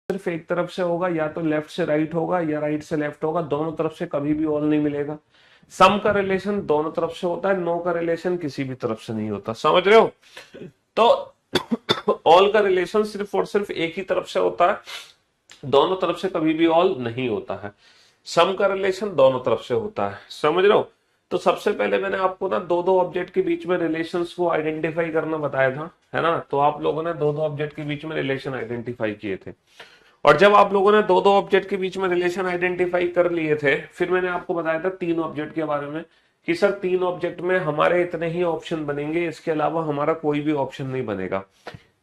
सिर्फ एक तरफ से होगा, या तो लेफ्ट से राइट होगा या राइट से लेफ्ट होगा, दोनों तरफ से कभी भी ऑल नहीं मिलेगा। सम का रिलेशन दोनों तरफ से होता है, नो का रिलेशन किसी भी तरफ से नहीं होता, समझ रहे हो? तो ऑल का रिलेशन सिर्फ और सिर्फ एक ही तरफ से होता है, दोनों तरफ से कभी भी ऑल नहीं होता है। सम का रिलेशन दोनों तरफ से होता है, समझ रहे हो? तो सबसे पहले मैंने आपको ना दो दो ऑब्जेक्ट के बीच में रिलेशंस को आइडेंटिफाई करना बताया था, है ना? तो आप लोगों ने दो दो ऑब्जेक्ट के बीच में रिलेशन आइडेंटिफाई किए थे, और जब आप लोगों ने दो दो ऑब्जेक्ट के बीच में रिलेशन आइडेंटिफाई कर लिए थे, फिर मैंने आपको बताया था तीन ऑब्जेक्ट के बारे में कि सर तीन ऑब्जेक्ट में हमारे इतने ही ऑप्शन बनेंगे, इसके अलावा हमारा कोई भी ऑप्शन नहीं बनेगा।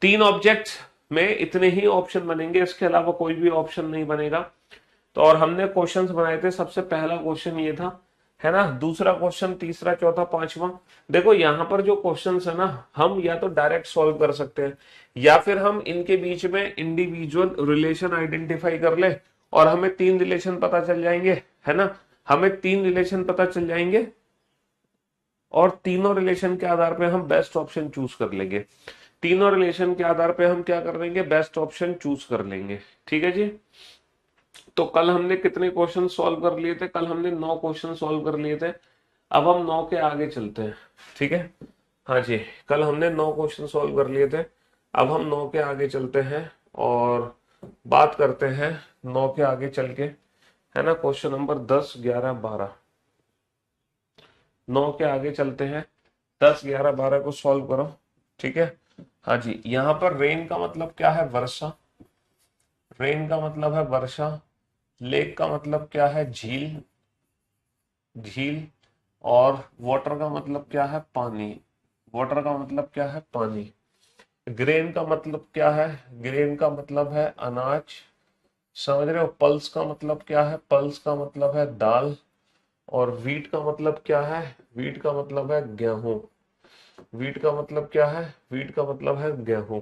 तीन ऑब्जेक्ट में इतने ही ऑप्शन बनेंगे, इसके अलावा कोई भी ऑप्शन नहीं बनेगा। तो और हमने क्वेश्चंस बनाए थे, सबसे पहला क्वेश्चन ये था, है ना? दूसरा क्वेश्चन, तीसरा, चौथा, पांचवा। देखो यहां पर जो क्वेश्चंस है ना, हम या तो डायरेक्ट सॉल्व कर सकते हैं, या फिर हम इनके बीच में इंडिविजुअल रिलेशन आइडेंटिफाई कर ले और हमें तीन रिलेशन पता चल जाएंगे, है ना? हमें तीन रिलेशन पता चल जाएंगे और तीनों रिलेशन के आधार पे हम बेस्ट ऑप्शन चूज कर लेंगे। तीनों रिलेशन के आधार पे हम क्या कर लेंगे? बेस्ट ऑप्शन चूज कर लेंगे। ठीक है जी। तो कल हमने कितने क्वेश्चन सॉल्व कर लिए थे? कल हमने 9 क्वेश्चन सॉल्व कर लिए थे। अब हम 9 के आगे चलते हैं, ठीक है? हाँ जी, कल हमने 9 क्वेश्चन सॉल्व कर लिए थे। अब हम 9 के आगे चलते हैं और बात करते हैं 9 के आगे चल के, है ना? Question number 10, 11, 12। 9 के आगे चलते हैं, 10, 11, 12 को सॉल्व करो, ठीक है? हाँ जी, यहाँ पर रेन का मतलब क्या है? वर्षा। रेन का मतलब है वर्षा। लेक का मतलब क्या है? झील। झील। और वाटर का मतलब क्या है? पानी। वाटर का मतलब क्या है? पानी। ग्रेन का मतलब क्या है? ग्रेन का मतलब है अनाज। समझ रहे हो? पल्स का मतलब क्या है? पल्स का मतलब है दाल। और वीट का मतलब क्या है? वीट का मतलब है गेहूं। वीट का मतलब क्या है? वीट का मतलब है गेहूं।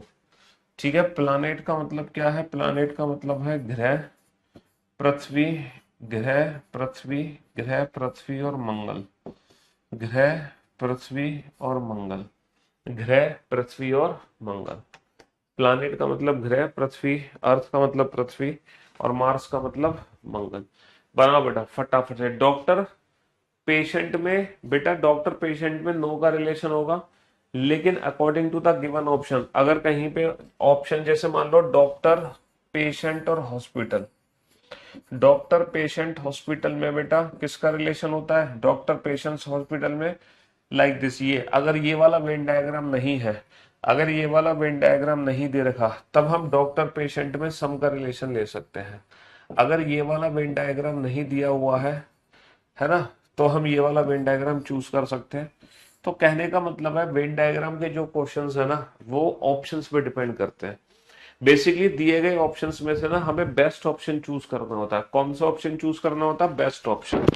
ठीक है। प्लानेट का मतलब क्या है? प्लानेट का मतलब है ग्रह। पृथ्वी। ग्रह, पृथ्वी। ग्रह, पृथ्वी और मंगल। ग्रह, पृथ्वी और मंगल। ग्रह, पृथ्वी और मंगल। प्लानेट का मतलब ग्रह, पृथ्वी, अर्थ का मतलब पृथ्वी, और मार्स का मतलब मंगल। बना बेटा फटाफट से। डॉक्टर पेशेंट में, बेटा डॉक्टर पेशेंट में नो का रिलेशन होगा, लेकिन according to the given option, अगर कहीं पे ऑप्शन जैसे मान लो डॉक्टर, पेशेंट और हॉस्पिटल। डॉक्टर, पेशेंट, हॉस्पिटल में बेटा किसका रिलेशन होता है? डॉक्टर, पेशेंट, हॉस्पिटल में लाइक दिस। ये अगर ये वाला वेन डायग्राम नहीं है, अगर ये वाला वेन डायग्राम नहीं दे रखा, तब हम डॉक्टर पेशेंट में सम का रिलेशन ले सकते हैं। अगर ये वाला वेन डायग्राम नहीं दिया हुआ है ना, तो हम ये वाला वेन डायग्राम चूज कर सकते हैं। तो कहने का मतलब है वेन डायग्राम के जो क्वेश्चंस है ना, वो ऑप्शंस पे डिपेंड करते हैं। बेसिकली दिए गए ऑप्शंस में से ना हमें बेस्ट ऑप्शन चूज करना होता है। कौन सा ऑप्शन चूज करना होता है? Best option.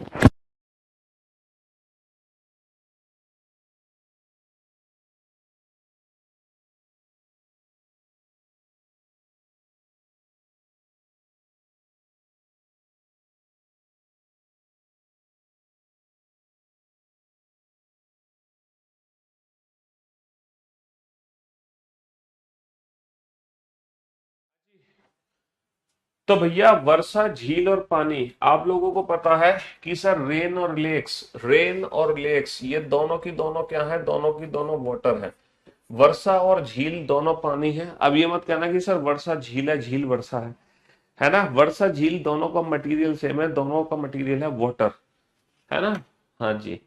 तो भैया वर्षा, झील और पानी, आप लोगों को पता है कि सर रेन और लेक्स, रेन और लेक्स ये दोनों की दोनों क्या है? दोनों की दोनों वाटर है। वर्षा और झील दोनों पानी है। अब ये मत कहना कि सर वर्षा झील है, झील वर्षा है ना? वर्षा झील दोनों का मटेरियल सेम है, दोनों का मटेरियल है वाटर, है ना? हाँ जी।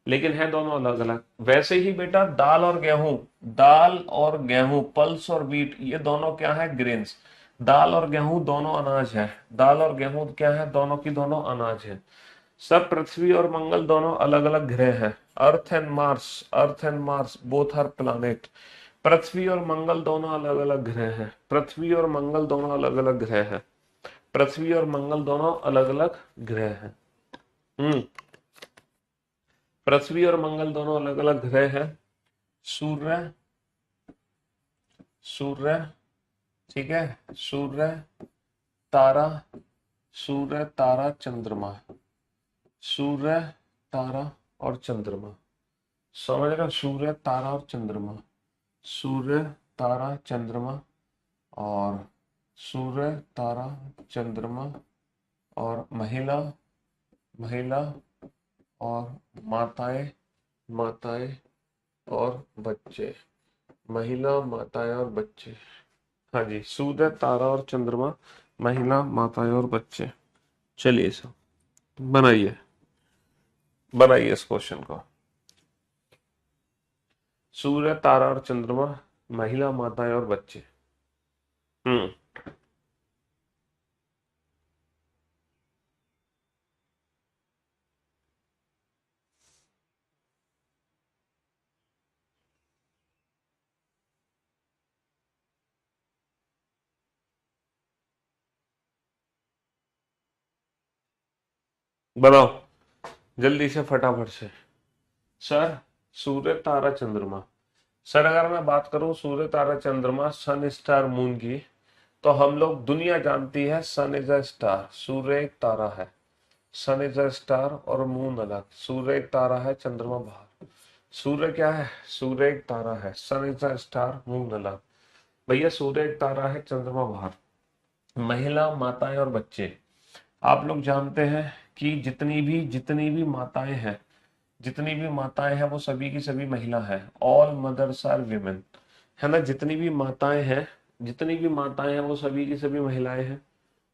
लेकिन है दोनों अलग अलग। वैसे ही बेटा दाल और गेहूं, दाल और गेहूं, पल्स और व्हीट, ये दोनों क्या है? ग्रेन्स। दाल और गेहूं दोनों अनाज है। दाल और गेहूं क्या है? दोनों की दोनों अनाज है। सब पृथ्वी और मंगल दोनों अलग अलग ग्रह हैं। Earth and Mars, earth and Mars both are planet. पृथ्वी और मंगल दोनों अलग अलग ग्रह हैं। पृथ्वी और मंगल दोनों अलग अलग ग्रह हैं। पृथ्वी और मंगल दोनों अलग अलग ग्रह हैं। हम्म। पृथ्वी और मंगल दोनों अलग अलग ग्रह हैं। सूर्य, सूर्य, ठीक है, सूर्य, तारा, सूर्य, तारा, चंद्रमा। सूर्य, तारा और चंद्रमा। समझ रहे हो? सूर्य, तारा और चंद्रमा। सूर्य, तारा, चंद्रमा और सूर्य, तारा, चंद्रमा और महिला, महिला और माताएं, माताएं और बच्चे, महिला, माताएं और बच्चे। हाँ जी, सूर्य, तारा और चंद्रमा, महिला, माताएं और बच्चे। चलिए सर, बनाइए, बनाइए इस क्वेश्चन को। सूर्य, तारा और चंद्रमा, महिला, माताएं और बच्चे। हम्म। बनाओ जल्दी से, फटाफट से। सर, सूर्य, तारा, चंद्रमा। सर अगर मैं बात करूं सूर्य, तारा, चंद्रमा, सन, स्टार, मून की, तो हम लोग, दुनिया जानती है सन इज अ स्टार, सूर्य एक तारा है। सन इज अ स्टार और मून अलग। सूर्य एक तारा है, चंद्रमा बाहर। सूर्य क्या है? सूर्य एक तारा है। सन इज अ स्टार, मून अलग। भैया सूर्य एक तारा है, चंद्रमा बाहर। महिला, माताएं और बच्चे। आप लोग जानते हैं कि जितनी भी माताएं हैं, जितनी भी माताएं हैं वो सभी की सभी महिला है। ऑल मदर्स आर विमेन, है ना। जितनी भी माताएं हैं, जितनी भी माताएं हैं वो सभी की सभी महिलाएं हैं।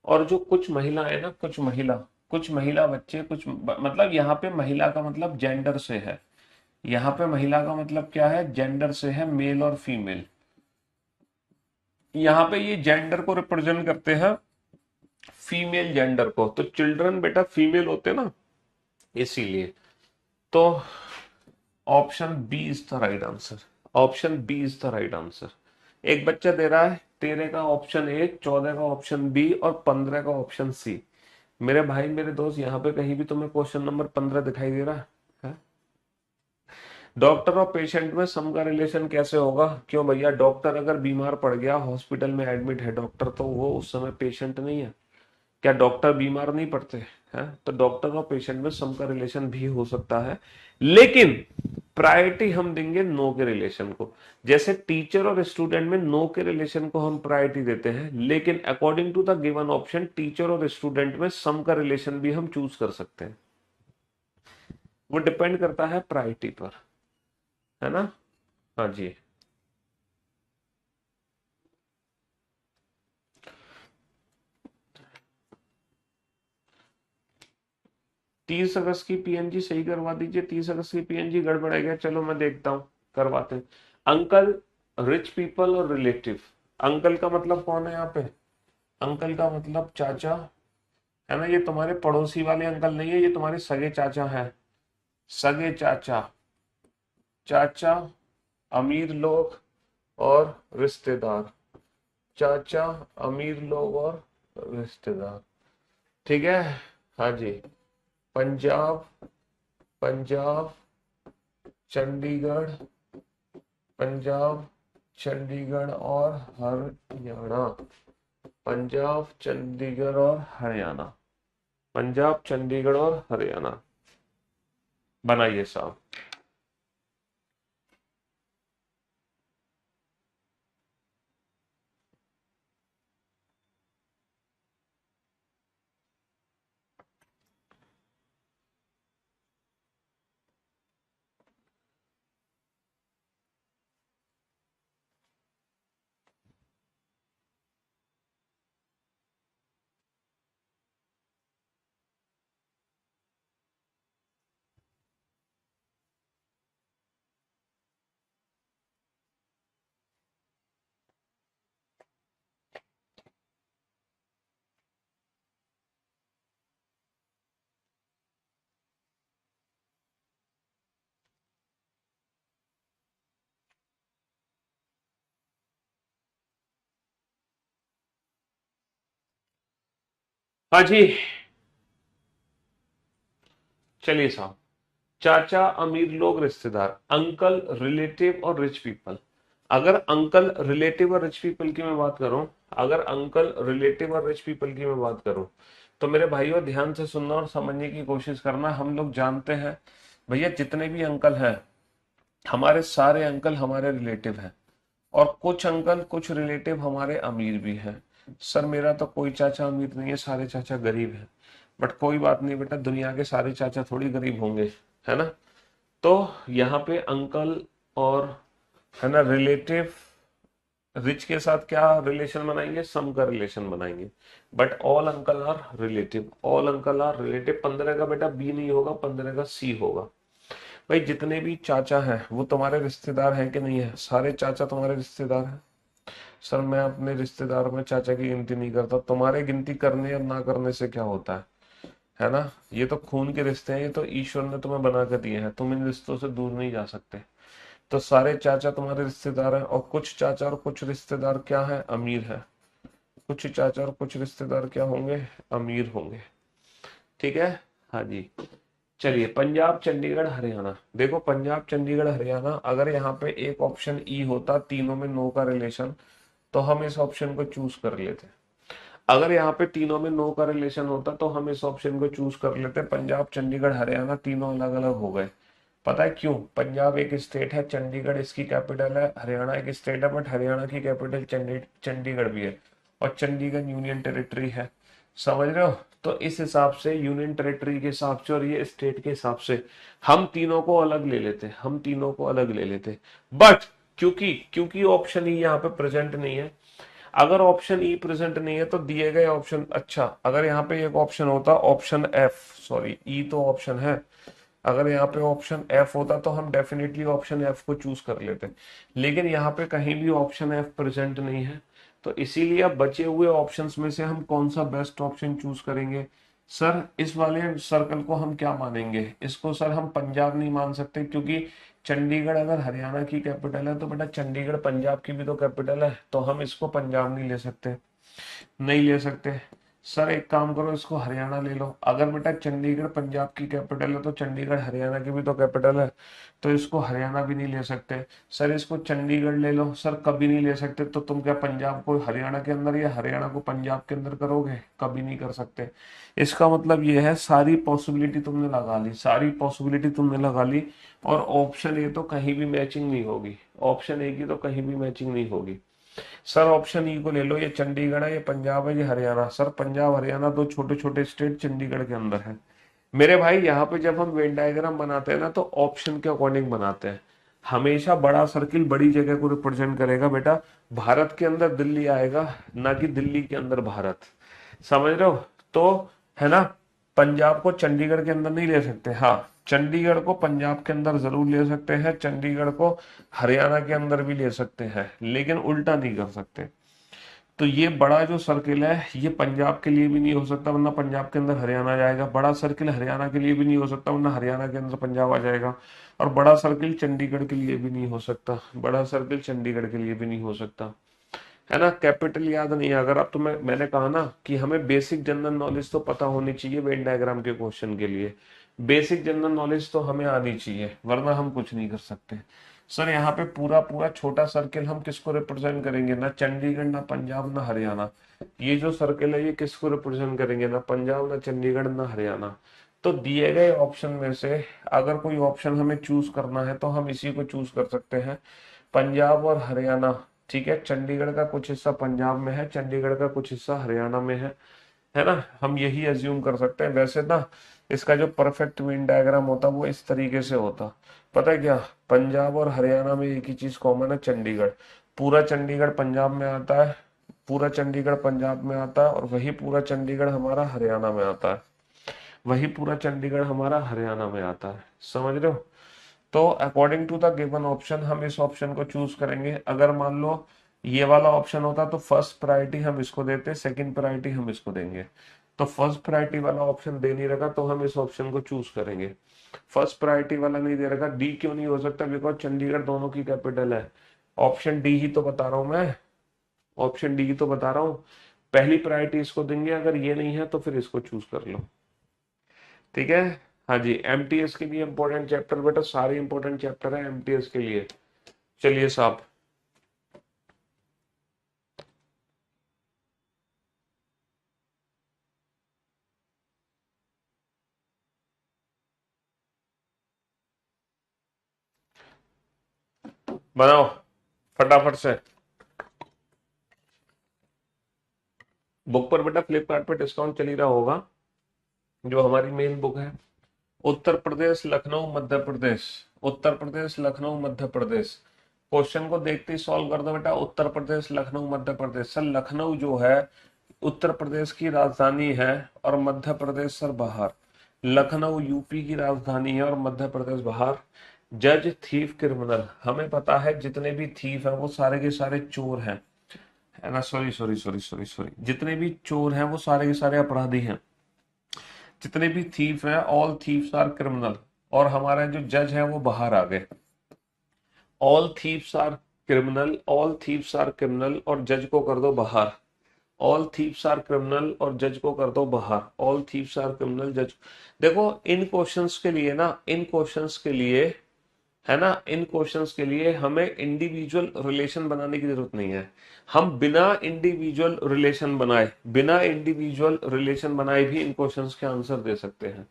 और जो कुछ महिलाएं ना, कुछ महिला बच्चे, मतलब यहाँ पे महिला का मतलब जेंडर से है। यहाँ पे महिला का मतलब क्या है? जेंडर से है, मेल और फीमेल। यहाँ पे ये जेंडर को रिप्रेजेंट करते हैं, फीमेल जेंडर को। तो चिल्ड्रन बेटा फीमेल होते हैं ना, इसीलिए। तो option B is the right answer. Option B is the right answer. एक बच्चा दे रहा है 13 का ऑप्शन ए, 14 का ऑप्शन बी और 15 का ऑप्शन सी। मेरे भाई, मेरे दोस्त, यहाँ पे कहीं भी तुम्हें क्वेश्चन नंबर 15 दिखाई दे रहा है? डॉक्टर और पेशेंट में सम का रिलेशन कैसे होगा? क्यों भैया, डॉक्टर अगर बीमार पड़ गया, हॉस्पिटल में एडमिट है डॉक्टर, तो वो उस समय पेशेंट नहीं है? क्या डॉक्टर बीमार नहीं पड़ते हैं? तो डॉक्टर और पेशेंट में सम का रिलेशन भी हो सकता है, लेकिन प्रायोरिटी हम देंगे नो के रिलेशन को। जैसे टीचर और स्टूडेंट में नो के रिलेशन को हम प्रायोरिटी देते हैं, लेकिन according to the given option teacher और स्टूडेंट में सम का रिलेशन भी हम चूज कर सकते हैं। वो डिपेंड करता है प्रायोरिटी पर, है ना। हाँ जी। 30 अगस्त की पीएनजी सही करवा दीजिए। 30 अगस्त की पीएनजी गड़बड़ है क्या? चलो मैं देखता हूँ, करवाते हैं। अंकल, रिच पीपल और रिलेटिव। अंकल का मतलब कौन है यहाँ पे? अंकल का मतलब चाचा, है ना। ये तुम्हारे पड़ोसी वाले अंकल नहीं है, ये तुम्हारे सगे चाचा है। सगे चाचा। चाचा, अमीर लोग और रिश्तेदार। चाचा, अमीर लोग और रिश्तेदार। ठीक है। हाँ जी। पंजाब, पंजाब, चंडीगढ़, पंजाब, चंडीगढ़ और हरियाणा। पंजाब, चंडीगढ़ और हरियाणा। पंजाब, चंडीगढ़ और हरियाणा। बनाइए साहब। हाँ जी, चलिए साहब। चाचा, अमीर लोग, रिश्तेदार, अंकल, रिलेटिव और रिच पीपल। अगर अंकल, रिलेटिव और रिच पीपल की मैं बात करूं, अगर अंकल, रिलेटिव और रिच पीपल की मैं बात करूं, तो मेरे भाइयों ध्यान से सुनना और समझने की कोशिश करना। हम लोग जानते हैं भैया, जितने भी अंकल हैं, हमारे सारे अंकल हमारे रिलेटिव हैं। और कुछ अंकल, कुछ रिलेटिव हमारे अमीर भी हैं। सर मेरा तो कोई चाचा अमीर नहीं है, सारे चाचा गरीब हैं। बट कोई बात नहीं बेटा, दुनिया के सारे चाचा थोड़ी गरीब होंगे, है ना। तो यहाँ पे अंकल और, है ना, रिलेटिव रिच के साथ क्या रिलेशन बनाएंगे, सम का रिलेशन बनाएंगे। But all uncle are relative, all uncle are relative. 15 का बेटा बी नहीं होगा, 15 का सी होगा। भाई जितने भी चाचा हैं वो तुम्हारे रिश्तेदार हैं कि नहीं है, सारे चाचा तुम्हारे रिश्तेदार हैं। सर मैं अपने रिश्तेदारों में चाचा की गिनती नहीं करता, तुम्हारे गिनती करने या ना करने से क्या होता है ना। ये तो खून के रिश्ते हैं, ये तो ईश्वर ने तुम्हें बना कर दिए हैं, तुम इन रिश्तों से दूर नहीं जा सकते। तो सारे चाचा तुम्हारे रिश्तेदार हैं, और कुछ चाचा और कुछ रिश्तेदार क्या है, अमीर है। कुछ चाचा और कुछ रिश्तेदार क्या होंगे, अमीर होंगे। ठीक है। हाँ जी। चलिए, पंजाब चंडीगढ़ हरियाणा। देखो पंजाब चंडीगढ़ हरियाणा, अगर यहाँ पे एक ऑप्शन ई होता तीनों में नो का रिलेशन, तो हम इस ऑप्शन को चूज कर लेते। अगर यहाँ पे तीनों में नो का रिलेशन होता तो हम इस ऑप्शन को चूज कर लेते। पंजाब चंडीगढ़ हरियाणा तीनों अलग अलग हो गए। पता है क्यों? पंजाब एक स्टेट है, चंडीगढ़ इसकी कैपिटल है। हरियाणा एक स्टेट है, बट हरियाणा की कैपिटल चंडीगढ़ भी है। और चंडीगढ़ यूनियन टेरिटरी है। समझ रहे हो? तो इस हिसाब से, यूनियन टेरिटरी के हिसाब से और ये स्टेट के हिसाब से, हम तीनों को अलग ले लेते, हम तीनों को अलग ले लेते। बट क्योंकि क्योंकि ऑप्शन ही यहाँ पे प्रेजेंट नहीं है। अगर ऑप्शन ई प्रेजेंट नहीं है तो दिए गए ऑप्शन, अच्छा अगर यहाँ पे एक ऑप्शन होता, ऑप्शन एफ, सॉरी ई तो ऑप्शन है, अगर यहाँ पे ऑप्शन एफ होता तो हम डेफिनेटली ऑप्शन एफ को चूज कर लेते। लेकिन यहाँ पे कहीं भी ऑप्शन एफ प्रेजेंट नहीं है, तो इसीलिए अब बचे हुए ऑप्शंस में से हम कौन सा बेस्ट ऑप्शन चूज करेंगे। सर इस वाले सर्कल को हम क्या मानेंगे, इसको सर हम पंजाब नहीं मान सकते, क्योंकि चंडीगढ़ अगर हरियाणा की कैपिटल है तो बेटा चंडीगढ़ पंजाब की भी तो कैपिटल है, तो हम इसको पंजाब नहीं ले सकते, नहीं ले सकते। सर एक काम करो, इसको हरियाणा ले लो। अगर बेटा चंडीगढ़ पंजाब की कैपिटल है तो चंडीगढ़ हरियाणा की भी तो कैपिटल है, तो इसको हरियाणा भी नहीं ले सकते। सर इसको चंडीगढ़ ले लो। सर कभी नहीं ले सकते, तो तुम क्या पंजाब को हरियाणा के अंदर या हरियाणा को पंजाब के अंदर करोगे? कभी नहीं कर सकते। इसका मतलब ये है, सारी पॉसिबिलिटी तुमने लगा ली, सारी पॉसिबिलिटी तुमने लगा ली, और ऑप्शन ए तो कहीं भी मैचिंग नहीं होगी, ऑप्शन ए की तो कहीं भी मैचिंग नहीं होगी। सर ऑप्शन ई को ले लो, ये चंडीगढ़ है, ये पंजाब है, ये हरियाणा। सर पंजाब हरियाणा दो छोटे छोटे स्टेट चंडीगढ़ के अंदर है। मेरे भाई यहाँ पे जब हम वेन डायग्राम बनाते हैं ना, तो ऑप्शन के अकॉर्डिंग बनाते हैं। हमेशा बड़ा सर्किल बड़ी जगह को रिप्रेजेंट करेगा बेटा। भारत के अंदर दिल्ली आएगा, ना कि दिल्ली के अंदर भारत। समझ रहे हो? तो, है ना, पंजाब को चंडीगढ़ के अंदर नहीं ले सकते। हाँ, चंडीगढ़ को पंजाब के अंदर जरूर ले सकते हैं, चंडीगढ़ को हरियाणा के अंदर भी ले सकते हैं, लेकिन उल्टा नहीं कर सकते। तो ये बड़ा जो सर्किल है, ये पंजाब के लिए भी नहीं हो सकता, वरना पंजाब के अंदर हरियाणा आ जाएगा। बड़ा सर्किल हरियाणा के लिए भी नहीं हो सकता, वरना हरियाणा के अंदर पंजाब आ जाएगा। और बड़ा सर्किल चंडीगढ़ के लिए भी नहीं हो सकता, बड़ा सर्किल चंडीगढ़ के लिए भी नहीं हो सकता। है ना, कैपिटल याद नहीं है। अगर आप, तो मैंने कहा ना कि हमें बेसिक जनरल नॉलेज तो पता होनी चाहिए वेन डायग्राम के क्वेश्चन के लिए। बेसिक जनरल नॉलेज तो हमें आनी चाहिए, वरना हम कुछ नहीं कर सकते। सर यहाँ पे पूरा पूरा छोटा सर्किल हम किसको रिप्रेजेंट करेंगे, ना चंडीगढ़, ना पंजाब, ना हरियाणा। ये जो सर्किल है ये किसको रिप्रेजेंट करेंगे, ना पंजाब, ना चंडीगढ़, ना हरियाणा। तो दिए गए ऑप्शन में से अगर कोई ऑप्शन हमें चूज करना है तो हम इसी को चूज कर सकते हैं, पंजाब और हरियाणा। ठीक है, चंडीगढ़ का कुछ हिस्सा पंजाब में है, चंडीगढ़ का कुछ हिस्सा हरियाणा में है ना। हम यही अज्यूम कर सकते हैं। वैसे ना, इसका जो परफेक्ट वेन डायग्राम होता वो इस तरीके से होता। पता है क्या? पंजाब और हरियाणा में एक ही चीज कॉमन है, चंडीगढ़। पूरा चंडीगढ़ पंजाब में आता है, पूरा चंडीगढ़ पंजाब में आता है, और वही पूरा चंडीगढ़ हमारा हरियाणा में आता है, वही पूरा चंडीगढ़ हमारा हरियाणा में आता है। समझ रहे हो? तो according to the given option हम इस ऑप्शन को चूज करेंगे। अगर मान लो ये वाला ऑप्शन होता तो फर्स्ट प्रायोरिटी हम इसको देते, सेकंड प्रायोरिटी हम इसको देंगे। तो फर्स्ट प्रायोरिटी वाला ऑप्शन दे नहीं रखा, तो हम इस ऑप्शन को चूज करेंगे। फर्स्ट प्रायोरिटी वाला नहीं दे रखा, डी क्यों नहीं हो सकता? बिकॉज चंडीगढ़ दोनों की कैपिटल है। ऑप्शन डी ही तो बता रहा हूं मैं, ऑप्शन डी ही तो बता रहा हूं। पहली प्रायोरिटी इसको देंगे, अगर ये नहीं है तो फिर इसको चूज कर लो। ठीक है। हाँ जी, एमटीएस के लिए इंपॉर्टेंट चैप्टर बेटा, सारे इंपॉर्टेंट चैप्टर है एमटीएस के लिए। चलिए साहब, बनाओ फटाफट से। बुक पर बेटा फ्लिपकार्ट पे डिस्काउंट चल ही रहा होगा, जो हमारी मेन बुक है। उत्तर प्रदेश लखनऊ मध्य प्रदेश, उत्तर प्रदेश लखनऊ मध्य प्रदेश। क्वेश्चन को देखते ही सॉल्व कर दो बेटा। उत्तर प्रदेश लखनऊ मध्य प्रदेश, सर लखनऊ जो है उत्तर प्रदेश की राजधानी है और मध्य प्रदेश सर बाहर। लखनऊ यूपी की राजधानी है और मध्य प्रदेश बाहर। जज थीफ क्रिमिनल, हमें पता है जितने भी थीफ हैं वो सारे के सारे चोर हैं, है ना। Sorry sorry sorry sorry sorry, जितने भी चोर हैं वो सारे के सारे अपराधी हैं। जितने भी थीफ हैं, ऑल थीफ्स आर क्रिमिनल। और हमारे जो जज हैं वो बाहर आ गए। All thieves are criminal, all thieves are criminal, और जज को कर दो बाहर। ऑल थीव्स आर क्रिमिनल और जज को कर दो बाहर। ऑल थीव्स आर क्रिमिनल, जज। देखो इन क्वेश्चंस के लिए ना, इन क्वेश्चंस के लिए, है ना, इन क्वेश्चंस के लिए हमें इंडिविजुअल रिलेशन बनाने की जरूरत नहीं है। हम बिना इंडिविजुअल रिलेशन बनाए, बिना इंडिविजुअल रिलेशन बनाए भी इन क्वेश्चंस के आंसर दे सकते हैं।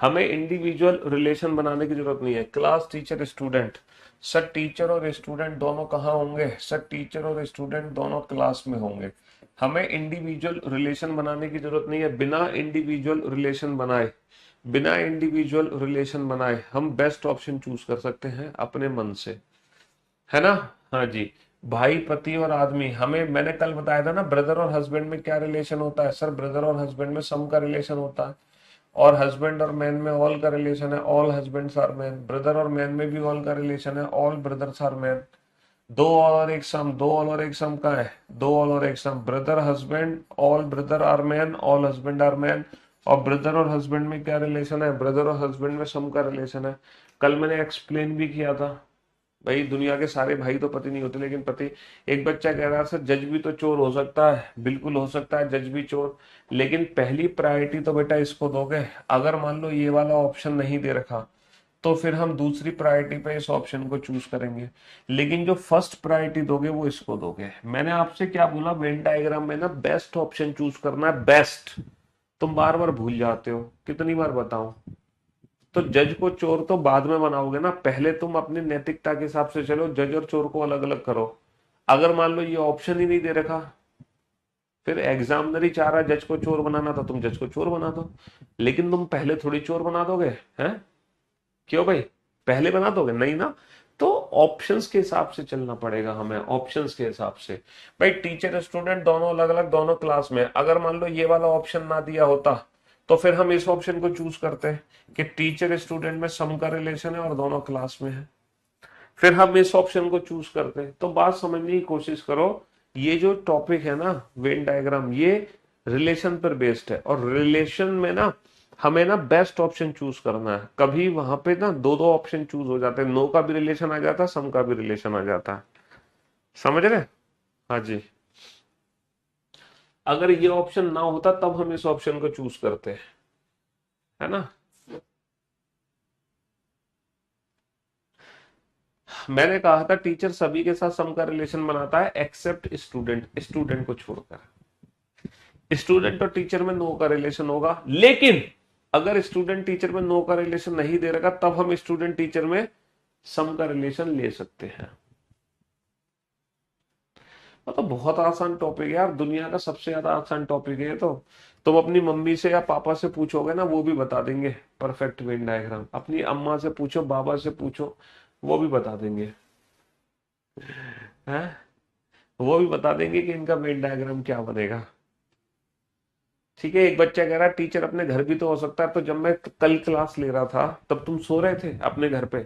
हमें इंडिविजुअल रिलेशन बनाने की जरूरत नहीं है। Class teacher student, sir teacher और स्टूडेंट दोनों कहाँ होंगे? सर टीचर और स्टूडेंट दोनों क्लास में होंगे। हमें इंडिविजुअल रिलेशन बनाने की जरूरत नहीं है। बिना इंडिविजुअल रिलेशन बनाए, बिना इंडिविजुअल रिलेशन बनाए हम बेस्ट ऑप्शन चूज कर सकते हैं अपने मन से, है ना। हाँ जी। भाई पति और आदमी, हमें मैंने कल बताया था ना ब्रदर और हस्बैंड में क्या रिलेशन होता है। सर ब्रदर और हस्बैंड में सम का रिलेशन होता है, और हस्बैंड और मैन में ऑल का रिलेशन है, all husbands are man. Brother और मैन में भी ऑल का रिलेशन है, ऑल ब्रदर्स आर मैन। दो ऑल और एक सम, दो ऑल और एक सम का है, दो ऑल और एक some. Brother husband, all brother are man, all husband are man. और ब्रदर और हस्बैंड में क्या रिलेशन है? ब्रदर और हस्बैंड में सम का रिलेशन है। कल मैंने एक्सप्लेन भी किया था। भाई दुनिया के सारे भाई तो पति नहीं होते, लेकिन पति। एक बच्चा कह रहा है सर जज भी तो चोर हो सकता है। बिल्कुल हो सकता है जज भी चोर, लेकिन पहली प्रायोरिटी तो बेटा इसको दोगे। अगर मान लो ये वाला ऑप्शन नहीं दे रखा तो फिर हम दूसरी प्रायोरिटी पे इस ऑप्शन को चूज करेंगे, लेकिन जो फर्स्ट प्रायोरिटी दोगे वो इसको दोगे। मैंने आपसे क्या बोला? वेन डायग्राम में ना बेस्ट ऑप्शन चूज करना है, बेस्ट। तुम बार बार भूल जाते हो, कितनी बार बताऊं? तो जज को चोर तो बाद में बनाओगे ना, पहले तुम अपनी नैतिकता के हिसाब से चलो, जज और चोर को अलग अलग करो। अगर मान लो ये ऑप्शन ही नहीं दे रखा, फिर एग्जामिनर ही चाह रहा है जज को चोर बनाना, तो तुम जज को चोर बना दो। लेकिन तुम पहले थोड़ी चोर बना दोगे, हैं? क्यों भाई? पहले बना दोगे नहीं ना। तो ऑप्शंस के हिसाब से चलना पड़ेगा हमें, ऑप्शंस के हिसाब से। भाई टीचर स्टूडेंट दोनों अलग अलग, दोनों क्लास में। अगर मान लो ये वाला ऑप्शन ना दिया होता तो फिर हम इस ऑप्शन को चूज करते कि टीचर स्टूडेंट में सम का रिलेशन है और दोनों क्लास में है। फिर हम इस ऑप्शन को चूज करते। तो बात समझने की कोशिश करो। ये जो टॉपिक है ना, वेन डायग्राम, ये रिलेशन पर बेस्ड है। और रिलेशन में ना हमें ना बेस्ट ऑप्शन चूज करना है। कभी वहां पे ना दो दो ऑप्शन चूज हो जाते हैं, नो का भी रिलेशन आ जाता है, सम का भी रिलेशन आ जाता है। समझ रहे? हाँ जी। अगर ये ऑप्शन ना होता तब हम इस ऑप्शन को चूज करते हैं, है ना। मैंने कहा था टीचर सभी के साथ सम का रिलेशन बनाता है एक्सेप्ट स्टूडेंट, स्टूडेंट को छोड़कर। स्टूडेंट और टीचर में नो का रिलेशन होगा, लेकिन अगर स्टूडेंट टीचर में नो का रिलेशन नहीं दे रखा तब हम स्टूडेंट टीचर में सम का रिलेशन ले सकते हैं। तो बहुत आसान टॉपिक है यार, दुनिया का सबसे ज्यादा आसान टॉपिक है ये तो। तुम अपनी मम्मी से या पापा से पूछोगे ना, वो भी बता देंगे परफेक्ट वेन डायग्राम। अपनी अम्मा से पूछो, बाबा से पूछो, वो भी बता देंगे, हैं? वो भी बता देंगे कि इनका वेन डायग्राम क्या बनेगा। ठीक है। एक बच्चा कह रहा है टीचर अपने घर भी तो हो सकता है। तो जब मैं कल क्लास ले रहा था तब तुम सो रहे थे अपने घर पे।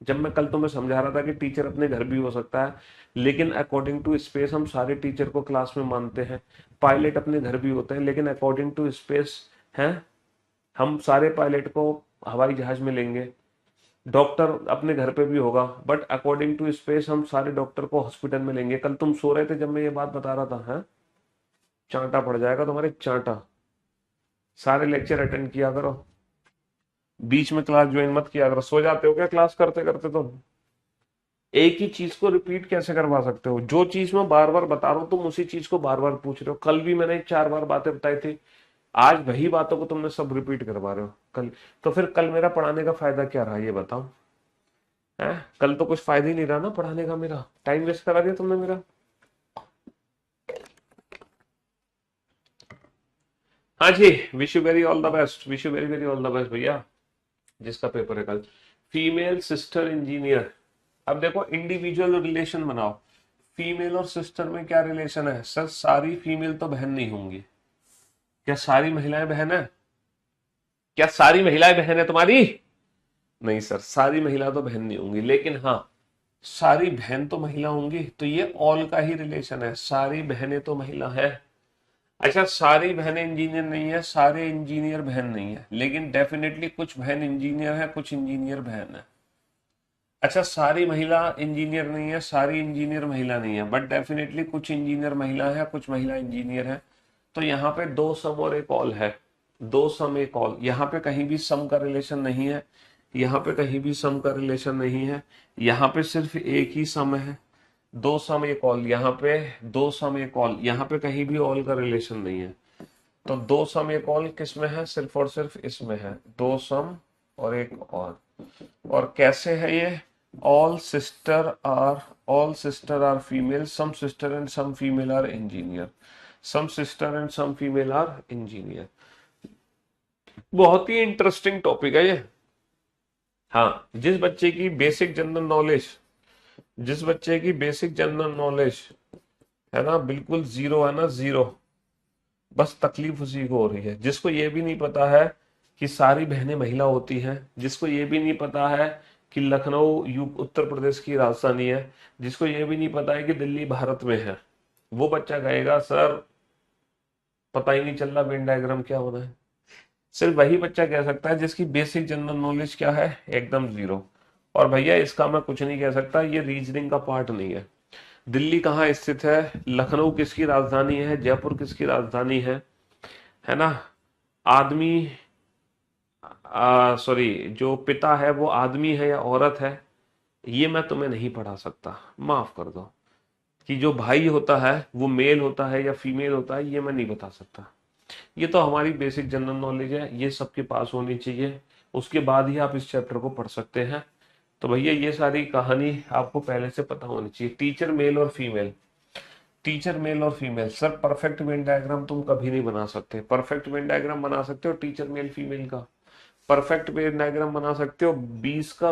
जब मैं कल तुम्हें समझा रहा था कि टीचर अपने घर भी हो सकता है, लेकिन अकॉर्डिंग टू स्पेस हम सारे टीचर को क्लास में मानते हैं। पायलट अपने घर भी होते हैं, लेकिन अकॉर्डिंग टू स्पेस है, हम सारे पायलट को हवाई जहाज में लेंगे। डॉक्टर अपने घर पे भी होगा, बट अकॉर्डिंग टू स्पेस हम सारे डॉक्टर को हॉस्पिटल में लेंगे। कल तुम सो रहे थे जब मैं ये बात बता रहा था, है? चांटा पड़ जाएगा तुम्हारे, चांटा। सारे लेक्चर अटेंड किया करो, बीच में क्लास ज्वाइन मत किया करो। सो जाते हो क्या क्लास करते करते तुम? एक ही चीज को रिपीट कैसे करवा सकते हो? जो चीज मैं बार बार बता रहा हूँ तुम उसी चीज को बार बार पूछ रहे हो। कल भी मैंने 4 बार बातें बताई थी, आज वही बातों को तुमने सब रिपीट करवा रहे हो कल। तो फिर कल मेरा पढ़ाने का फायदा क्या रहा, ये बताओ? है? कल तो कुछ फायदा ही नहीं रहा ना पढ़ाने का, मेरा टाइम वेस्ट करा दिया तुमने मेरा। हाँ जी, wish you very all the best, wish you very very all the best भैया, जिसका पेपर है कल। Female sister engineer. अब देखो इंडिविजुअल रिलेशन बनाओ। फीमेल और सिस्टर में क्या रिलेशन है सर? सारी फीमेल तो बहन नहीं होंगी। क्या सारी महिलाएं बहन है? क्या सारी महिलाएं बहन है तुम्हारी? नहीं सर, सारी महिला तो बहन नहीं होंगी, लेकिन हाँ सारी बहन तो महिला होंगी, तो ये ऑल का ही रिलेशन है, सारी बहनें तो महिला है। अच्छा, सारी बहनें इंजीनियर नहीं है, सारे इंजीनियर बहन नहीं है, लेकिन डेफिनेटली कुछ बहन इंजीनियर है, कुछ इंजीनियर बहन है। अच्छा, सारी महिला इंजीनियर नहीं है, सारी इंजीनियर महिला नहीं है, बट डेफिनेटली कुछ इंजीनियर महिला है, कुछ महिला इंजीनियर है। तो यहाँ पे दो सम और एक ऑल है। दो सम एक ऑल, यहाँ पे कहीं भी सम का रिलेशन नहीं है, यहाँ पे कहीं भी सम का रिलेशन नहीं है, यहाँ पे सिर्फ एक ही सम है। दो सम एक ऑल, यहाँ पे दो सम एक ऑल, यहाँ पे कहीं भी ऑल का रिलेशन नहीं है। तो दो सम एक ऑल किस में है? सिर्फ और सिर्फ इसमें है, दो सम और एक और कैसे है ये? All sister are female, some sister and some female are engineer, some sister and some female are engineer. बहुत ही इंटरेस्टिंग टॉपिक है ये। हाँ, जिस बच्चे की बेसिक जनरल नॉलेज है ना बिल्कुल जीरो है ना, जीरो, बस तकलीफ उसी को हो रही है। जिसको ये भी नहीं पता है कि सारी बहनें महिला होती हैं, जिसको ये भी नहीं पता है कि लखनऊ उत्तर प्रदेश की राजधानी है, जिसको ये भी नहीं पता है कि दिल्ली भारत में है, वो बच्चा कहेगा सर पता ही नहीं चल रहा वेन डायग्राम क्या होना है। सिर्फ वही बच्चा कह सकता है जिसकी बेसिक जनरल नॉलेज क्या है, एकदम जीरो। और भैया इसका मैं कुछ नहीं कह सकता, ये रीजनिंग का पार्ट नहीं है। दिल्ली कहाँ स्थित है, लखनऊ किसकी राजधानी है, जयपुर किसकी राजधानी है ना, आदमी सॉरी, जो पिता है वो आदमी है या औरत है, ये मैं तुम्हें नहीं पढ़ा सकता, माफ कर दो। कि जो भाई होता है वो मेल होता है या फीमेल होता है, ये मैं नहीं बता सकता। ये तो हमारी बेसिक जनरल नॉलेज है, ये सबके पास होनी चाहिए, उसके बाद ही आप इस चैप्टर को पढ़ सकते हैं। तो भैया ये सारी कहानी आपको पहले से पता होनी चाहिए। टीचर मेल और फीमेल, टीचर मेल और female, sir perfect Venn diagram तुम कभी नहीं बना सकते। परफेक्ट वेन डायग्राम बना सकते हो टीचर मेल फीमेल का, परफेक्ट वेन डायग्राम बना सकते हो 20 का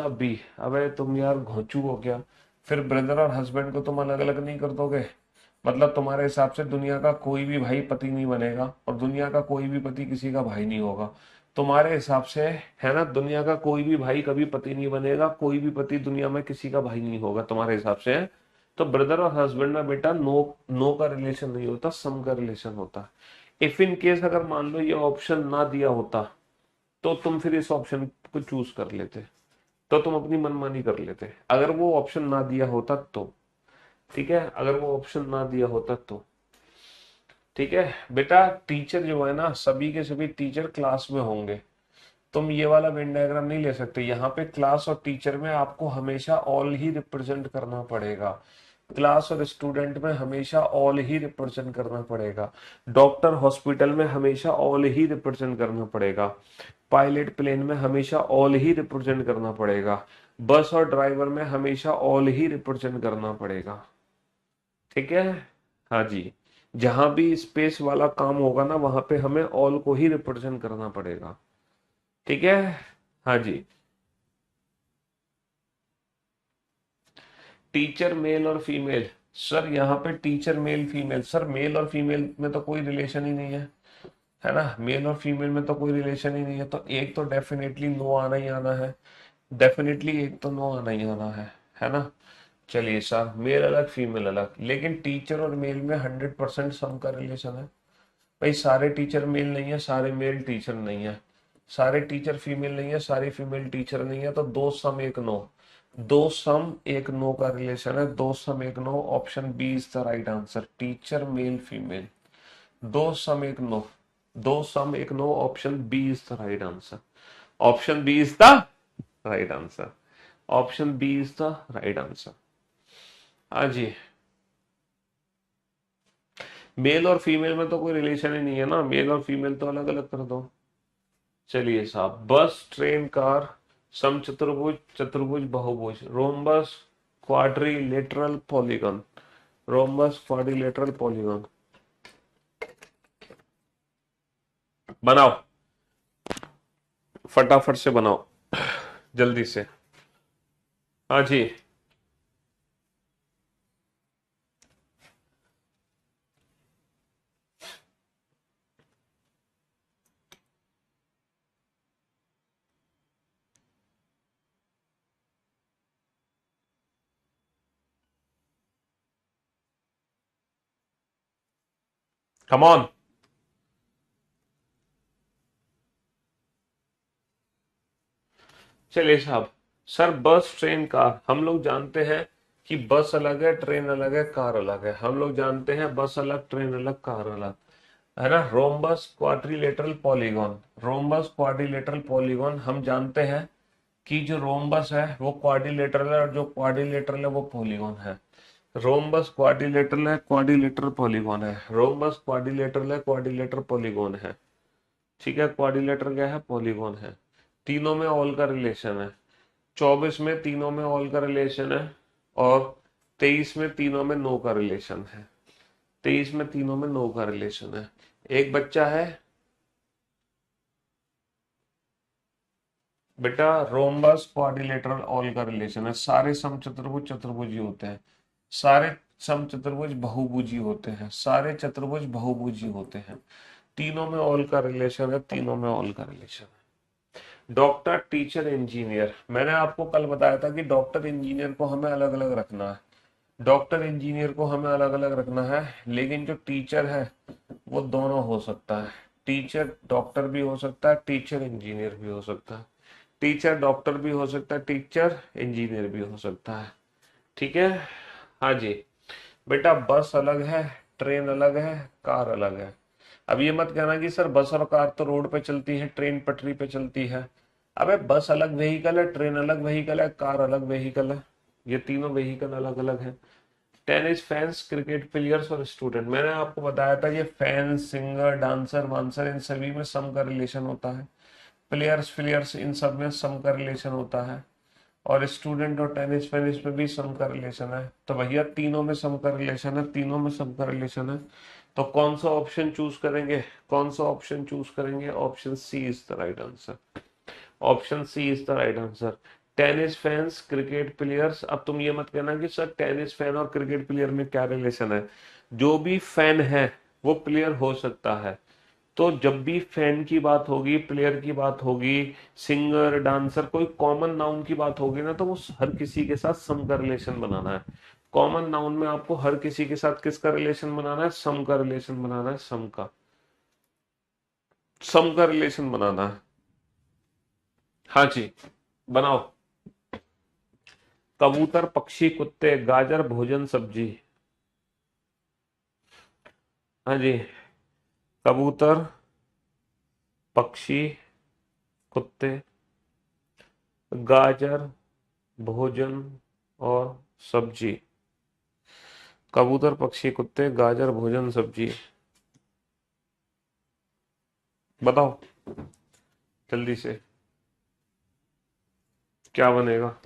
बी। अबे तुम यार घोंचू हो गया। फिर ब्रदर और हस्बैंड को तुम अलग अलग नहीं कर दोगे? मतलब तुम्हारे हिसाब से दुनिया का कोई भी भाई पति नहीं बनेगा और दुनिया का कोई भी पति किसी का भाई नहीं होगा। तुम्हारे हिसाब से, है ना, दुनिया का कोई भी भाई कभी पति नहीं बनेगा, कोई भी पति दुनिया में किसी का भाई नहीं होगा तुम्हारे हिसाब से, है? तो ब्रदर और हस्बैंड में बेटा नो नो का रिलेशन नहीं होता, सम का रिलेशन होता है। इफ इन केस अगर मान लो ये ऑप्शन ना दिया होता तो तुम फिर इस ऑप्शन को चूज कर लेते, तो तुम अपनी मनमानी कर लेते, अगर वो ऑप्शन ना दिया होता तो। ठीक है, अगर वो ऑप्शन ना दिया होता तो। ठीक है बेटा, टीचर जो है ना, सभी के सभी टीचर क्लास में होंगे। तुम ये वाला वेन डायग्राम नहीं ले सकते, यहाँ पे क्लास और टीचर में आपको हमेशा ऑल ही रिप्रेजेंट करना पड़ेगा। क्लास और स्टूडेंट में हमेशा ऑल ही रिप्रेजेंट करना पड़ेगा। डॉक्टर हॉस्पिटल में हमेशा ऑल ही रिप्रेजेंट करना पड़ेगा। पायलट प्लेन में हमेशा ऑल ही रिप्रेजेंट करना पड़ेगा। बस और ड्राइवर में हमेशा ऑल ही रिप्रेजेंट करना पड़ेगा। ठीक है, हाँ जी, जहां भी स्पेस वाला काम होगा ना वहां पे हमें ऑल को ही रिप्रेजेंट करना पड़ेगा। ठीक है, हाँ जी। टीचर मेल और फीमेल, सर यहाँ पे teacher male female, sir male और फीमेल में तो कोई रिलेशन ही नहीं है ना, मेल और फीमेल में तो कोई रिलेशन ही नहीं है, तो एक तो डेफिनेटली नो आना ही आना है, डेफिनेटली एक तो नो आना ही आना है ना। चलिए सर, मेल अलग फीमेल अलग, लेकिन टीचर और मेल में 100% सम का रिलेशन है। भाई सारे टीचर मेल नहीं है, सारे मेल टीचर नहीं है, सारे टीचर फीमेल नहीं है, सारी फीमेल टीचर नहीं है, तो दो सम एक नो, दो सम एक नो का रिलेशन है, दो सम एक no, option B is the right answer, teacher male female, दो सम एक नो, दो सम एक no, option B is the right answer, option B is the right answer, option B is the right answer. हाँ जी, mail और female में तो कोई रिलेशन ही नहीं है ना, मेल और फीमेल तो अलग अलग कर दो। चलिए साहब, बस ट्रेन कार, समचतुर्भुज चतुर्भुज बहुभुज, rhombus quadrilateral polygon, rhombus quadrilateral polygon. बनाओ, फटाफट से बनाओ, जल्दी से। हाँ जी। Come on. चलिए साहब, सर बस ट्रेन कार हम लोग जानते हैं कि बस अलग है, ट्रेन अलग है, कार अलग है। हम लोग जानते हैं बस अलग, ट्रेन अलग, कार अलग, है ना। Rhombus quadrilateral polygon, rhombus quadrilateral polygon हम जानते हैं कि जो रोम्बस है वो क्वाड्रिलेटरल है और जो क्वाड्रिलेटरल है वो पॉलीगॉन है। रोम्बस क्वाड्रिलेटरल है, क्वाड्रिलेटरल पॉलीगॉन है। रोम्बस क्वाड्रिलेटरल है, क्वाड्रिलेटरल पॉलीगॉन है। ठीक है, क्वाड्रिलेटरल क्या है, पॉलीगॉन है। तीनों में ऑल का रिलेशन है। 24 में तीनों में ऑल का रिलेशन है और 23 में तीनों में नो का रिलेशन है। 23 में तीनों में नो का रिलेशन है। एक बच्चा है बेटा, रोम्बस क्वाड्रिलेटरल ऑल का रिलेशन है। सारे समचतुर्भुज चतुर्भुजी होते हैं, सारे समचतुर्भुज बहुभुजी होते हैं, सारे चतुर्भुज बहुभुजी होते हैं। तीनों में ऑल का रिलेशन है, तीनों में ऑल का रिलेशन है। डॉक्टर, टीचर, इंजीनियर, मैंने आपको कल बताया था कि डॉक्टर इंजीनियर को हमें अलग अलग रखना है। डॉक्टर इंजीनियर को हमें अलग अलग रखना है, लेकिन जो टीचर है वो दोनों हो सकता है। टीचर डॉक्टर भी हो सकता है, टीचर इंजीनियर भी हो सकता है। टीचर डॉक्टर भी हो सकता है, टीचर इंजीनियर भी हो सकता है। ठीक है। हाँ जी। बेटा बस अलग है, ट्रेन अलग है, कार अलग है। अब ये मत कहना कि सर बस और कार तो रोड पे चलती है, ट्रेन पटरी पे चलती है। अबे बस अलग व्हीकल है, ट्रेन अलग व्हीकल है, कार अलग व्हीकल है। ये तीनों व्हीकल अलग अलग है। टेनिस फैंस, क्रिकेट प्लेयर्स और स्टूडेंट, मैंने आपको बताया था ये फैंस, सिंगर, डांसर, वांसर इन सभी में सम का रिलेशन होता है। प्लेयर्स फ्लेयर्स इन सब में सम का रिलेशन होता है। और स्टूडेंट और टेनिस वेनिस में भी सम का रिलेशन है। तो भैया तीनों में सम का रिलेशन है, तीनों में सम का रिलेशन है। तो कौन सा ऑप्शन चूज करेंगे, कौन सा ऑप्शन चूज करेंगे? Option C is the right answer. Option C is the right answer. Tennis fans, cricket players. अब तुम ये मत कहना कि सर टेनिस फैन और क्रिकेट प्लेयर में क्या रिलेशन है। जो भी फैन है वो प्लेयर हो सकता है। तो जब भी फैन की बात होगी, प्लेयर की बात होगी, सिंगर, डांसर, कोई कॉमन नाउन की बात होगी ना, तो वो हर किसी के साथ सम का रिलेशन बनाना है। कॉमन नाउन में आपको हर किसी के साथ किसका रिलेशन बनाना है? सम का रिलेशन बनाना है, सम का, सम का रिलेशन बनाना है। हाँ जी, बनाओ। कबूतर, पक्षी, कुत्ते, गाजर, भोजन, सब्जी। हाँ जी। कबूतर, पक्षी, कुत्ते, गाजर, भोजन और सब्जी। कबूतर, पक्षी, कुत्ते, गाजर, भोजन, सब्जी। बताओ जल्दी से, क्या बनेगा?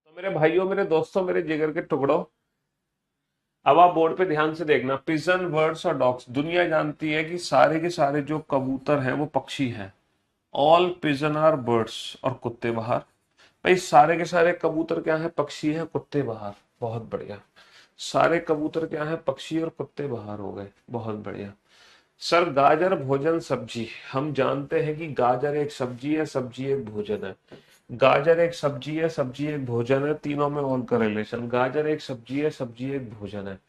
तो मेरे भाइयों, मेरे दोस्तों, मेरे जिगर के टुकड़ों, अब आप बोर्ड पे ध्यान से देखना। पिजन, बर्ड्स और डॉग्स, दुनिया जानती है कि सारे के सारे जो कबूतर हैं वो पक्षी हैं। ऑल पिजन आर बर्ड्स, और कुत्ते बाहर। भाई सारे के सारे कबूतर क्या है? पक्षी है, कुत्ते बाहर। बहुत बढ़िया। सारे कबूतर क्या है? पक्षी, और कुत्ते बाहर हो गए। बहुत बढ़िया। सर गाजर भोजन सब्जी, हम जानते हैं कि गाजर एक सब्जी है, सब्जी एक भोजन है। गाजर एक सब्जी है, सब्जी एक भोजन है, तीनों में ऑल का रिलेशन। गाजर एक सब्जी है, सब्जी एक भोजन है,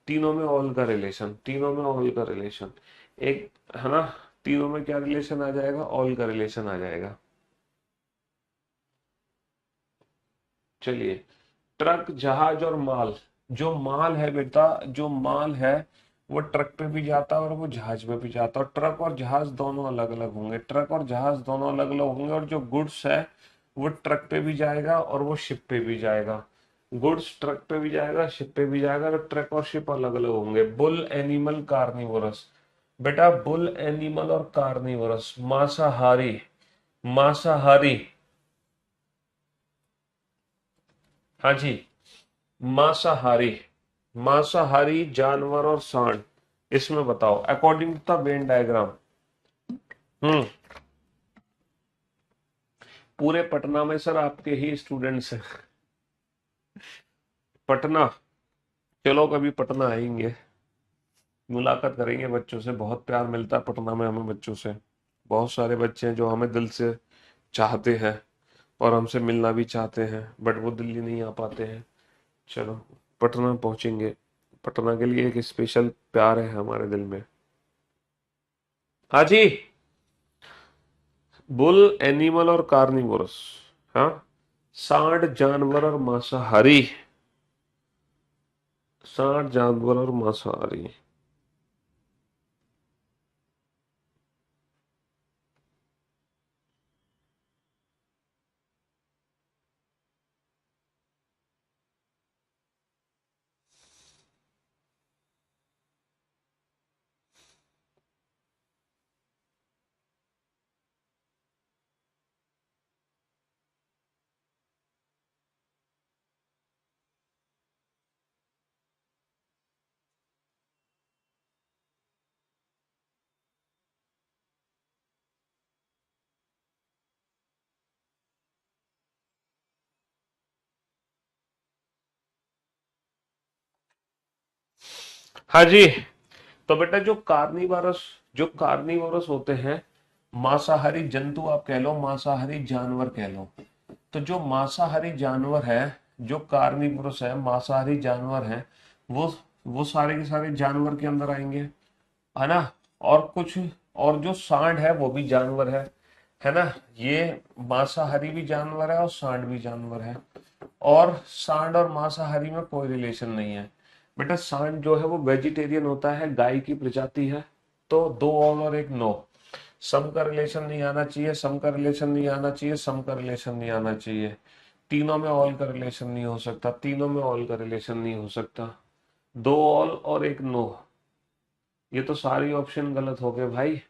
तीनों में ऑल का रिलेशन। तीनों में ऑल का रिलेशन एक है ना। तीनों में क्या रिलेशन आ जाएगा? ऑल का रिलेशन आ जाएगा। चलिए, ट्रक, जहाज और माल। जो माल है बेटा, जो माल है वो ट्रक पे भी जाता है और वो जहाज पे भी जाता है। ट्रक और जहाज दोनों अलग अलग होंगे। ट्रक और जहाज दोनों अलग अलग होंगे, और जो गुड्स है वो ट्रक पे भी जाएगा और वो शिप पे भी जाएगा। गुड्स ट्रक पे भी जाएगा, शिप पे भी जाएगा, तो ट्रक और शिप अलग अलग होंगे। Bull, animal, carnivorous. बेटा बुल, एनिमल और कार्निवोरस, मांसाहारी। मांसाहारी। हाँ जी। मांसाहारी। मांसाहारी जानवर और सांड, इसमें बताओ according to the Venn diagram. हम्म। पूरे पटना में सर आपके ही स्टूडेंट्स हैं। पटना, चलो कभी पटना आएंगे, मुलाकात करेंगे बच्चों से। बहुत प्यार मिलता है पटना में हमें बच्चों से। बहुत सारे बच्चे हैं जो हमें दिल से चाहते हैं और हमसे मिलना भी चाहते हैं, बट वो दिल्ली नहीं आ पाते हैं। चलो, पटना पहुंचेंगे। पटना के लिए एक स्पेशल प्यार है हमारे दिल में। हाँ जी। बुल, एनिमल और कार्निवोरस। हाँ। सांड जानवर और मांसाहारी। सांड जानवर और मांसाहारी। हाँ जी। तो बेटा जो कार्निवोरस होते हैं, मांसाहारी जंतु आप कह लो, मांसाहारी जानवर कह लो। तो जो मांसाहारी जानवर है, जो कार्निवोरस है, मांसाहारी जानवर है, वो वो सारे के सारे जानवर के अंदर आएंगे, है ना। और कुछ, और जो सांड है वो भी जानवर है ना। ये मांसाहारी भी जानवर है और सांड भी जानवर है। और सांड और मांसाहारी में कोई रिलेशन नहीं है। बेटा सांड जो है वो वेजिटेरियन होता है, गाय की प्रजाति है। तो दो ऑल और एक नो। सम का रिलेशन नहीं आना चाहिए, सम का रिलेशन नहीं आना चाहिए, सम का रिलेशन नहीं आना चाहिए। तीनों में ऑल का रिलेशन नहीं हो सकता, तीनों में ऑल का रिलेशन नहीं हो सकता। दो ऑल और एक नो। ये तो सारी ऑप्शन गलत हो गए भाई।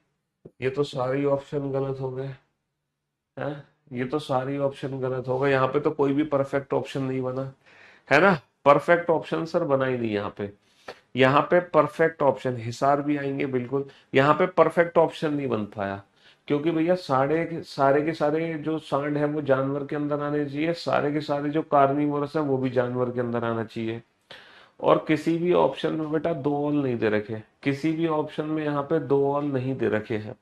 ये तो सारी ऑप्शन गलत हो गए हैं। ये तो सारी ऑप्शन गलत हो गए। यहाँ पे तो कोई भी परफेक्ट ऑप्शन नहीं बना, है ना। परफेक्ट ऑप्शन सर बना ही नहीं यहाँ पे। यहाँ पे परफेक्ट ऑप्शन, हिसार भी आएंगे बिल्कुल। यहाँ पे परफेक्ट ऑप्शन नहीं बन पाया, क्योंकि भैया सारे के सारे जो सांड है वो जानवर के अंदर आने चाहिए, सारे के सारे जो कार्निवोरस है वो भी जानवर के अंदर आना चाहिए। और किसी भी ऑप्शन में बेटा दो ऑल नहीं दे रखे, किसी भी ऑप्शन में यहाँ पे दो ऑल नहीं दे रखे हैं।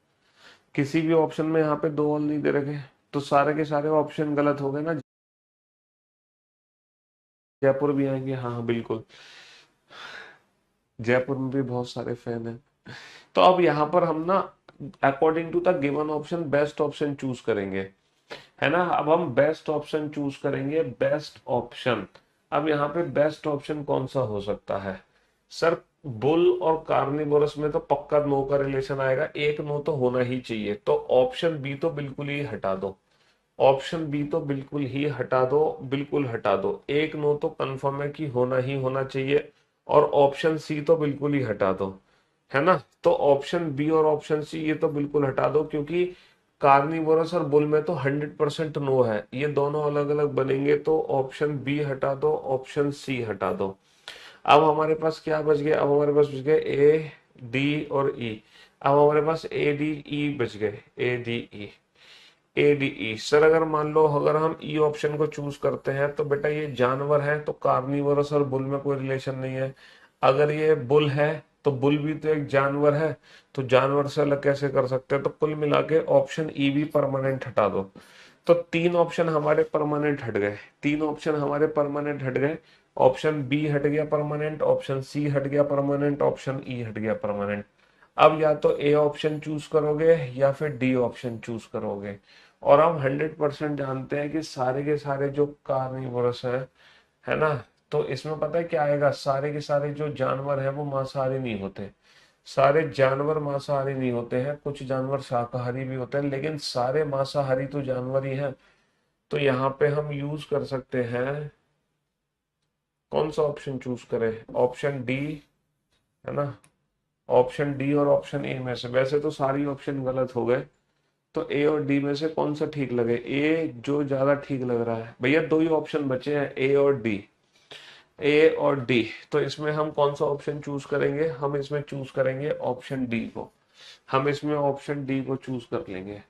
किसी भी ऑप्शन में यहाँ पे दो ऑल नहीं दे रखे। तो सारे के सारे ऑप्शन गलत हो गए ना। जयपुर भी आएंगे, हाँ हाँ बिल्कुल। जयपुर में भी बहुत सारे फैन हैं। तो अब यहाँ पर हम ना according to the given option best option choose करेंगे, है ना। अब हम बेस्ट ऑप्शन चूज करेंगे, बेस्ट ऑप्शन। अब यहाँ पे बेस्ट ऑप्शन कौन सा हो सकता है? सर बुल और कार्निवोरस में तो पक्का नो का रिलेशन आएगा, एक नो तो होना ही चाहिए। तो ऑप्शन बी तो बिल्कुल ही हटा दो। ऑप्शन बी तो बिल्कुल ही हटा दो, बिल्कुल हटा दो। एक नो तो कंफर्म है कि होना ही होना चाहिए। और ऑप्शन सी तो बिल्कुल ही हटा दो, है ना। तो ऑप्शन बी और ऑप्शन सी ये तो बिल्कुल हटा दो, क्योंकि कार्निवोरस और बुल में तो 100% नो है, ये दोनों अलग अलग बनेंगे तो ऑप्शन बी हटा दो, ऑप्शन सी हटा दो। अब हमारे पास क्या बच गया, अब हमारे पास बच गए ए डी और ई। अब हमारे पास ए डी ई बच गए, A D E, A D E. Sir अगर मान लो अगर हम ई ऑप्शन को चूज करते हैं तो बेटा ये जानवर है तो कार्निवोरस और बुल में कोई रिलेशन नहीं है। अगर ये बुल है तो बुल भी तो एक जानवर है, तो जानवर से अलग कैसे कर सकते हैं। तो कुल मिला के ऑप्शन ई भी परमानेंट हटा दो। तो तीन ऑप्शन हमारे परमानेंट हट गए, तीन ऑप्शन हमारे परमानेंट हट गए। ऑप्शन बी हट गया परमानेंट, ऑप्शन सी हट गया परमानेंट, ऑप्शन ई हट गया परमानेंट। अब या तो ए ऑप्शन चूज करोगे या फिर डी ऑप्शन चूज करोगे। और हम 100% जानते हैं कि सारे के सारे जो कार्निवोरस है ना, तो इसमें पता है क्या आएगा, सारे के सारे जो जानवर हैं वो मांसाहारी नहीं होते। सारे जानवर मांसाहारी नहीं होते हैं, कुछ जानवर शाकाहारी भी होते हैं, लेकिन सारे मांसाहारी तो जानवर ही हैं। तो यहाँ पे हम यूज कर सकते हैं, कौन सा ऑप्शन चूज करें, ऑप्शन डी, है ना। ऑप्शन डी और ऑप्शन ए में से, वैसे तो सारी ऑप्शन गलत हो गए, तो ए और डी में से कौन सा ठीक लगे, ए जो ज्यादा ठीक लग रहा है। भैया दो ही ऑप्शन बचे हैं, ए और डी, ए और डी। तो इसमें हम कौन सा ऑप्शन चूज करेंगे, हम इसमें चूज करेंगे ऑप्शन डी को, हम इसमें ऑप्शन डी को चूज कर लेंगे।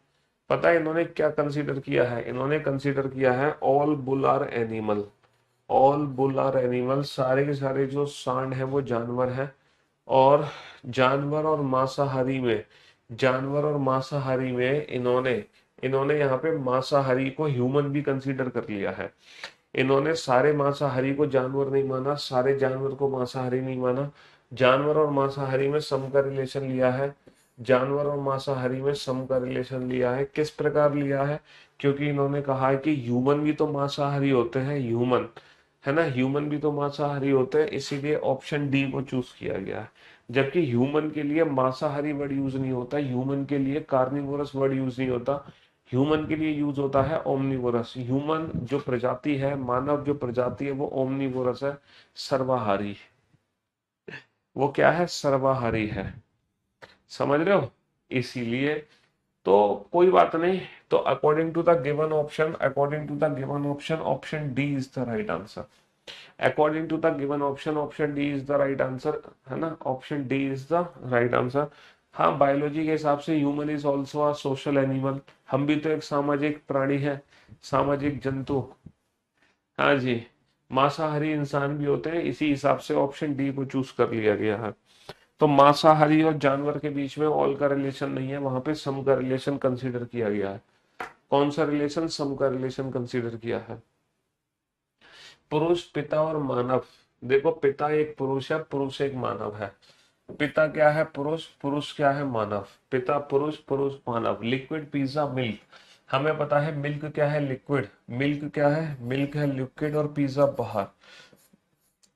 पता है इन्होंने क्या कंसीडर किया है, इन्होंने कंसीडर किया है all bull are animal, all bull are animal, सारे के सारे जो सांड है वो जानवर है। और जानवर और मांसाहारी में, जानवर और मांसाहारी में इन्होंने इन्होंने यहाँ पे मांसाहारी को ह्यूमन भी कंसीडर कर लिया है। इन्होंने सारे मांसाहारी को जानवर नहीं माना, सारे जानवर को मांसाहारी नहीं माना। जानवर और मांसाहारी में सम का रिलेशन लिया है, जानवर और मांसाहारी में सम का रिलेशन लिया है। किस प्रकार लिया है, क्योंकि इन्होंने कहा है कि ह्यूमन भी तो मांसाहारी होते हैं, ह्यूमन, है ना, ह्यूमन भी तो मांसाहारी होते हैं, इसीलिए ऑप्शन डी को चूज किया गया है। जबकि ह्यूमन के लिए मांसाहारी वर्ड यूज नहीं होता, ह्यूमन के लिए कार्निवोरस वर्ड यूज नहीं होता, ह्यूमन के लिए यूज होता है ओमनिवोरस। ह्यूमन जो प्रजाति है, मानव जो प्रजाति है वो ओमनिवोरस है, सर्वाहारी, वो क्या है, सर्वाहारी है, समझ रहे हो। इसीलिए तो कोई बात नहीं। तो according to the given option, according to the given option, option D is the right answer. According to the given option, option D is the right answer, है ना, option D is the right answer. हाँ, biology के हिसाब से human is also a social animal, हम भी तो एक सामाजिक प्राणी है, सामाजिक जंतु। हाँ जी, मांसाहारी इंसान भी होते हैं, इसी हिसाब से ऑप्शन डी को चूज कर लिया गया है। तो मांसाहारी और जानवर के बीच में ऑल का रिलेशन नहीं है, वहां पे सम का रिलेशन कंसीडर किया गया है। कौन सा रिलेशन, सम का रिलेशन कंसीडर किया है। पुरुष, पिता और मानव, देखो पिता एक पुरुष है, पुरुष एक मानव है। पिता क्या है, पुरुष, पुरुष क्या है, मानव। पिता पुरुष, पुरुष मानव। लिक्विड, पिज्जा, मिल्क, हमें पता है मिल्क क्या है, लिक्विड। मिल्क क्या है, मिल्क है लिक्विड और पिज्जा बाहर।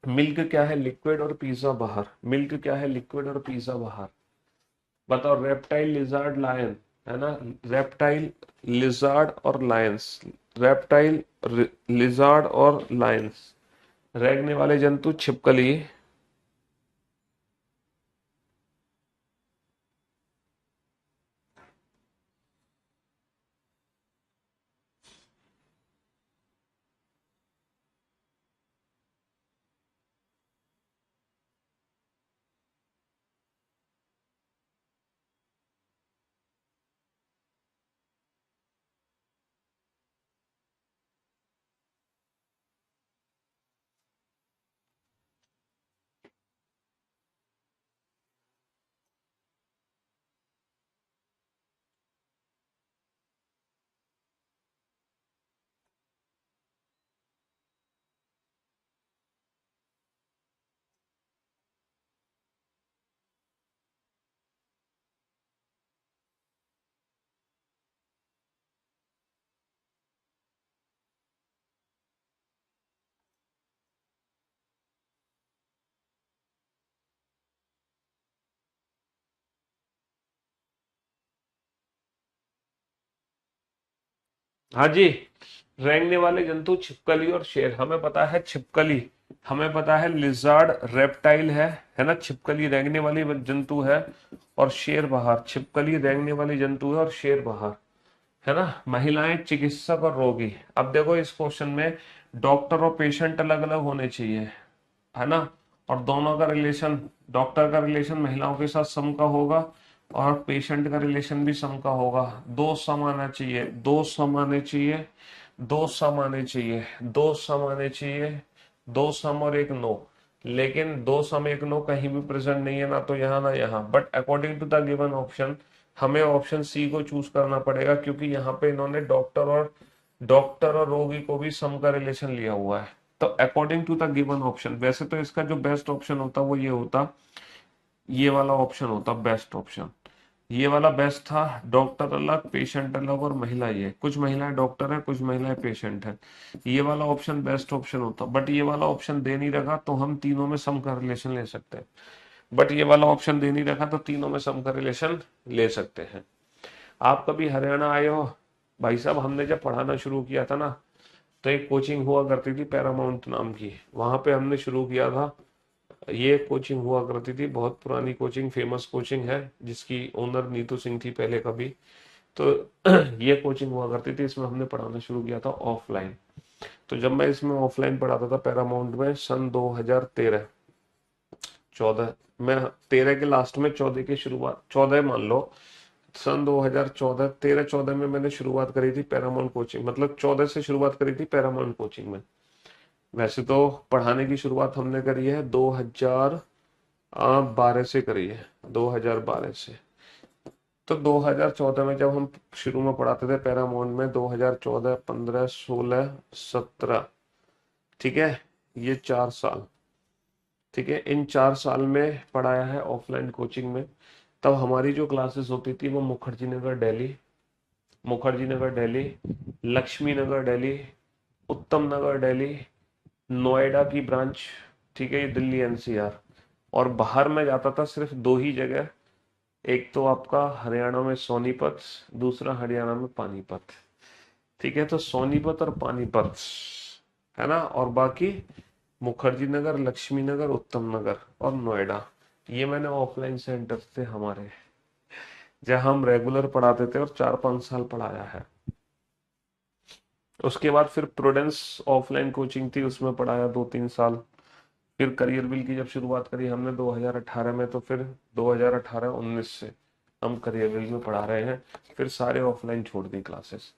मिल्क क्या है, लिक्विड और पिज्जा बाहर। मिल्क क्या है, लिक्विड और पिज्जा बाहर। बताओ, रेप्टाइल, लिजार्ड, लायन, है ना, रेप्टाइल, लिजार्ड और लायंस, रेप्टाइल, लिजार्ड और लायंस। रेंगने वाले जंतु, छिपकली। हाँ जी, रेंगने वाले जंतु छिपकली और शेर, हमें पता है छिपकली, हमें पता है लिजार्ड रेप्टाइल है ना, छिपकली रेंगने वाली जंतु है और शेर बाहर। छिपकली रेंगने वाली जंतु है और शेर बाहर। है ना, महिलाएं, चिकित्सक और रोगी। अब देखो इस क्वेश्चन में डॉक्टर और पेशेंट अलग अलग होने चाहिए, है ना, और दोनों का रिलेशन, डॉक्टर का रिलेशन महिलाओं के साथ सम का होगा और पेशेंट का रिलेशन भी सम का होगा। दो सम आना चाहिए, दो सम आने चाहिए, दो सम आने चाहिए, दो सम आने चाहिए, दो सम और एक नो। लेकिन दो सम एक नो कहीं भी प्रेजेंट नहीं है, ना तो यहाँ ना यहाँ। But according to the given option हमें ऑप्शन सी को चूज करना पड़ेगा, क्योंकि यहाँ पे इन्होंने डॉक्टर और रोगी को भी सम का रिलेशन लिया हुआ है। तो according to the given option, वैसे तो इसका जो बेस्ट ऑप्शन होता वो ये होता, ये वाला ऑप्शन होता बेस्ट ऑप्शन। ये वाला बेस्ट था, डॉक्टर अलग पेशेंट अलग और महिला, ये कुछ महिलाएं डॉक्टर है कुछ महिलाएं पेशेंट है। ये वाला ऑप्शन बेस्ट ऑप्शन होता, बट ये वाला ऑप्शन दे नहीं रखा तो हम तीनों में सम का रिलेशन ले सकते हैं। बट ये वाला ऑप्शन दे नहीं रखा तो तीनों में सम का रिलेशन ले सकते हैं। आप कभी हरियाणा आए हो भाई साहब? हमने जब पढ़ाना शुरू किया था ना, तो एक कोचिंग हुआ करती थी पैरामाउंट नाम की, वहां पे हमने शुरू किया था। ये कोचिंग हुआ करती थी, बहुत पुरानी कोचिंग, फेमस कोचिंग है, जिसकी ओनर नीतू सिंह थी पहले कभी। तो ये कोचिंग हुआ करती थी, इसमें हमने पढ़ाना शुरू किया था ऑफलाइन। तो जब मैं इसमें ऑफलाइन पढ़ाता था पैरामाउंट में सन 2013 14 में, 13 के लास्ट में 14 की शुरुआत, 14 मान लो, सन 2014 13 14 में मैंने शुरुआत करी थी पैरामाउंट कोचिंग, मतलब 14 से शुरुआत करी थी पैरामाउंट कोचिंग में। वैसे तो पढ़ाने की शुरुआत हमने करी है 2012 से करी है, 2012 से। तो 2014 में जब हम शुरू में पढ़ाते थे पैरामाउंट में, 2014 15 16 17, ठीक है, ये 4 साल, ठीक है, इन 4 साल में पढ़ाया है ऑफलाइन कोचिंग में। तब हमारी जो क्लासेस होती थी वो मुखर्जी नगर दिल्ली, मुखर्जी नगर दिल्ली, लक्ष्मी नगर दिल्ली, उत्तम नगर दिल्ली, नोएडा की ब्रांच, ठीक है, ये दिल्ली एनसीआर। और बाहर में जाता था सिर्फ दो ही जगह, एक तो आपका हरियाणा में सोनीपत, दूसरा हरियाणा में पानीपत, ठीक है। तो सोनीपत और पानीपत, है ना, और बाकी मुखर्जी नगर, लक्ष्मी नगर, उत्तम नगर और नोएडा, ये मैंने ऑफलाइन सेंटर थे हमारे, जहां हम रेगुलर पढ़ाते थे और 4-5 साल पढ़ाया है। उसके बाद फिर प्रूडेंस ऑफलाइन कोचिंग थी, उसमें पढ़ाया 2-3 साल। फिर करियर बिल की जब शुरुआत करी हमने 2018 में, तो फिर 2018-19 से हम करियर बिल में पढ़ा रहे हैं। फिर सारे ऑफलाइन छोड़ दी क्लासेस,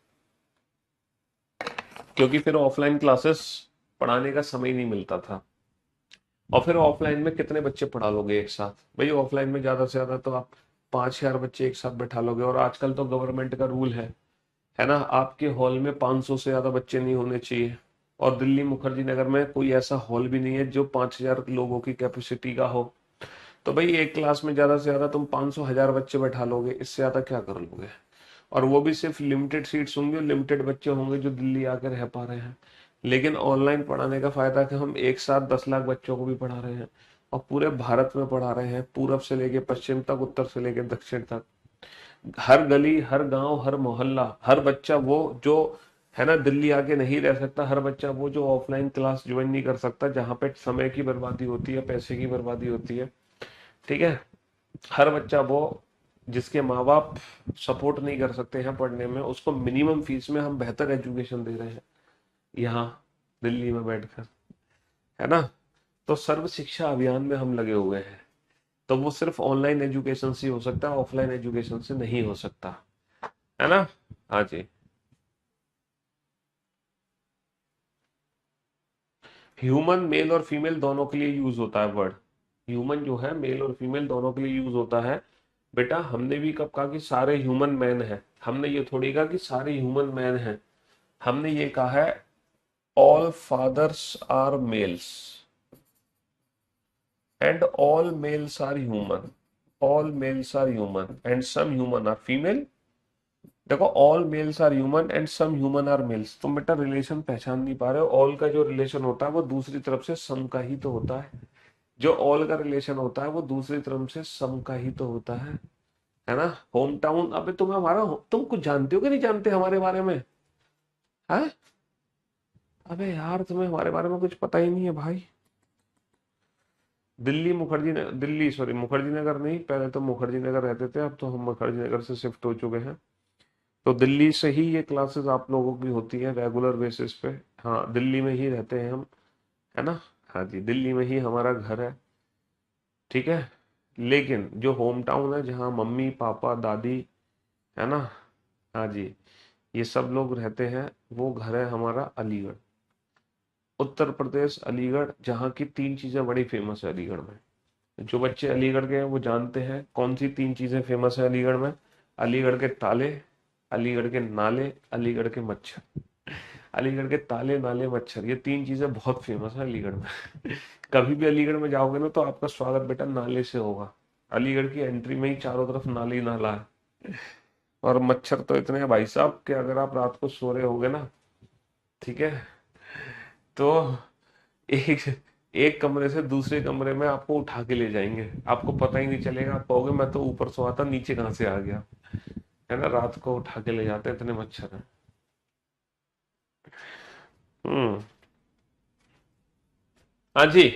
क्योंकि फिर ऑफलाइन क्लासेस पढ़ाने का समय नहीं मिलता था। और फिर ऑफलाइन में कितने बच्चे पढ़ा लोगे एक साथ भाई? ऑफलाइन में ज्यादा से ज्यादा तो आप 5,000 बच्चे एक साथ बैठा लोगे, और आजकल तो गवर्नमेंट का रूल है ना, आपके हॉल में 500 से ज्यादा बच्चे नहीं होने चाहिए। और दिल्ली मुखर्जी नगर में कोई ऐसा हॉल भी नहीं है जो 5,000 लोगों की कैपेसिटी का हो। तो भाई एक क्लास में ज्यादा से ज्यादा तुम 500 1000 बच्चे बैठा लोगे, इससे ज्यादा क्या कर लोगे? और वो भी सिर्फ लिमिटेड सीट्स होंगे, लिमिटेड बच्चे होंगे जो दिल्ली आकर रह पा रहे हैं। लेकिन ऑनलाइन पढ़ाने का फायदा कि हम एक साथ 10 लाख बच्चों को भी पढ़ा रहे हैं, और पूरे भारत में पढ़ा रहे हैं, पूरब से लेके पश्चिम तक, उत्तर से लेके दक्षिण तक। हर गली, हर गांव, हर मोहल्ला, हर बच्चा वो जो, है ना, दिल्ली आके नहीं रह सकता, हर बच्चा वो जो ऑफलाइन क्लास ज्वाइन नहीं कर सकता, जहाँ पे समय की बर्बादी होती है, पैसे की बर्बादी होती है, ठीक है, हर बच्चा वो जिसके माँ बाप सपोर्ट नहीं कर सकते हैं पढ़ने में, उसको मिनिमम फीस में हम बेहतर एजुकेशन दे रहे हैं यहाँ दिल्ली में बैठकर, है ना। तो सर्व शिक्षा अभियान में हम लगे हुए हैं। तो वो सिर्फ ऑनलाइन एजुकेशन से हो सकता है, ऑफलाइन एजुकेशन से नहीं हो सकता, है ना। हाँ जी। ह्यूमन मेल और फीमेल दोनों के लिए यूज होता है वर्ड। ह्यूमन जो है मेल और फीमेल दोनों के लिए यूज होता है। बेटा हमने भी कब कहा कि सारे ह्यूमन मैन हैं? हमने ये थोड़ी कहा कि सारे ह्यूमन मैन हैं। हमने ये कहा है all fathers are males and all males are human, all males are human and some human are female. देखो all males are human and some human are males, तुम बेटा रिलेशन पहचान नहीं पा रहे हो। ऑल का जो रिलेशन होता है वो दूसरी तरफ से सम का ही तो होता है। जो ऑल का रिलेशन होता है वो दूसरी तरफ से सम का ही तो होता है ना। होम टाउन, अबे तुम्हें हमारा, तुम कुछ जानते हो कि नहीं जानते हमारे बारे में? है, अबे यार तुम्हें हमारे बारे में कुछ पता ही नहीं है भाई। दिल्ली मुखर्जी नगर, दिल्ली सॉरी मुखर्जी नगर नहीं, पहले तो मुखर्जी नगर रहते थे, अब तो हम मुखर्जी नगर से शिफ्ट हो चुके हैं। तो दिल्ली से ही ये क्लासेस आप लोगों की होती है रेगुलर बेसिस पे। हाँ, दिल्ली में ही रहते हैं हम, है ना। हाँ जी, दिल्ली में ही हमारा घर है, ठीक है। लेकिन जो होम टाउन है, जहाँ मम्मी पापा दादी, है ना, हाँ जी, ये सब लोग रहते हैं, वो घर है हमारा अलीगढ़, उत्तर प्रदेश अलीगढ़, जहाँ की तीन चीजें बड़ी फेमस है अलीगढ़ में। जो बच्चे अलीगढ़ के हैं वो जानते हैं कौन सी तीन चीजें फेमस है अलीगढ़ में। अलीगढ़ के ताले, अलीगढ़ के नाले, अलीगढ़ के मच्छर। अलीगढ़ के ताले नाले मच्छर, ये तीन चीजें बहुत फेमस है अलीगढ़ में। कभी भी अलीगढ़ में जाओगे ना तो आपका स्वागत बेटा नाले से होगा। अलीगढ़ की एंट्री में ही चारों तरफ नाले ही नाला है। और मच्छर तो इतने हैं भाई साहब कि अगर आप रात को सो रहे होगे ना, ठीक है, तो एक एक कमरे से दूसरे कमरे में आपको उठा के ले जाएंगे, आपको पता ही नहीं चलेगा, आप कहोगे मैं तो ऊपर सोया था, नीचे कहाँ से आ गया, है ना। रात को उठा के ले जाते हैं, इतने मच्छर हैं। हम्म। हाँ जी।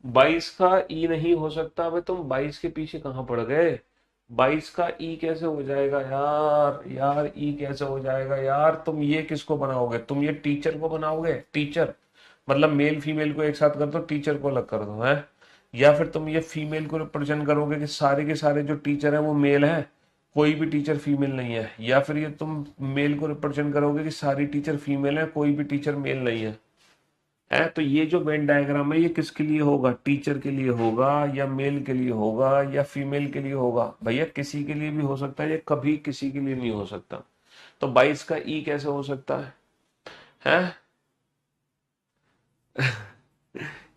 22 का ई नहीं हो सकता। अबे तुम 22 के पीछे कहाँ पड़ गए? 22 का ई कैसे हो जाएगा यार, यार ई कैसे हो जाएगा यार? तुम ये किसको बनाओगे? तुम ये टीचर को बनाओगे? टीचर मतलब मेल फीमेल को एक साथ कर दो, टीचर को अलग कर दो, है। या फिर तुम ये फीमेल को रिप्रेजेंट करोगे कि सारे के सारे जो टीचर हैं वो मेल हैं, कोई भी टीचर फीमेल नहीं है? या फिर ये तुम मेल को रिप्रेजेंट करोगे कि सारी टीचर फीमेल है, कोई भी टीचर मेल नहीं है? है तो ये जो वेन डायग्राम है ये किसके लिए होगा? टीचर के लिए होगा, या मेल के लिए होगा, या फीमेल के लिए होगा? भैया किसी के लिए भी हो सकता है, ये कभी किसी के लिए नहीं हो सकता। तो 22 का ई कैसे हो सकता है? हैं?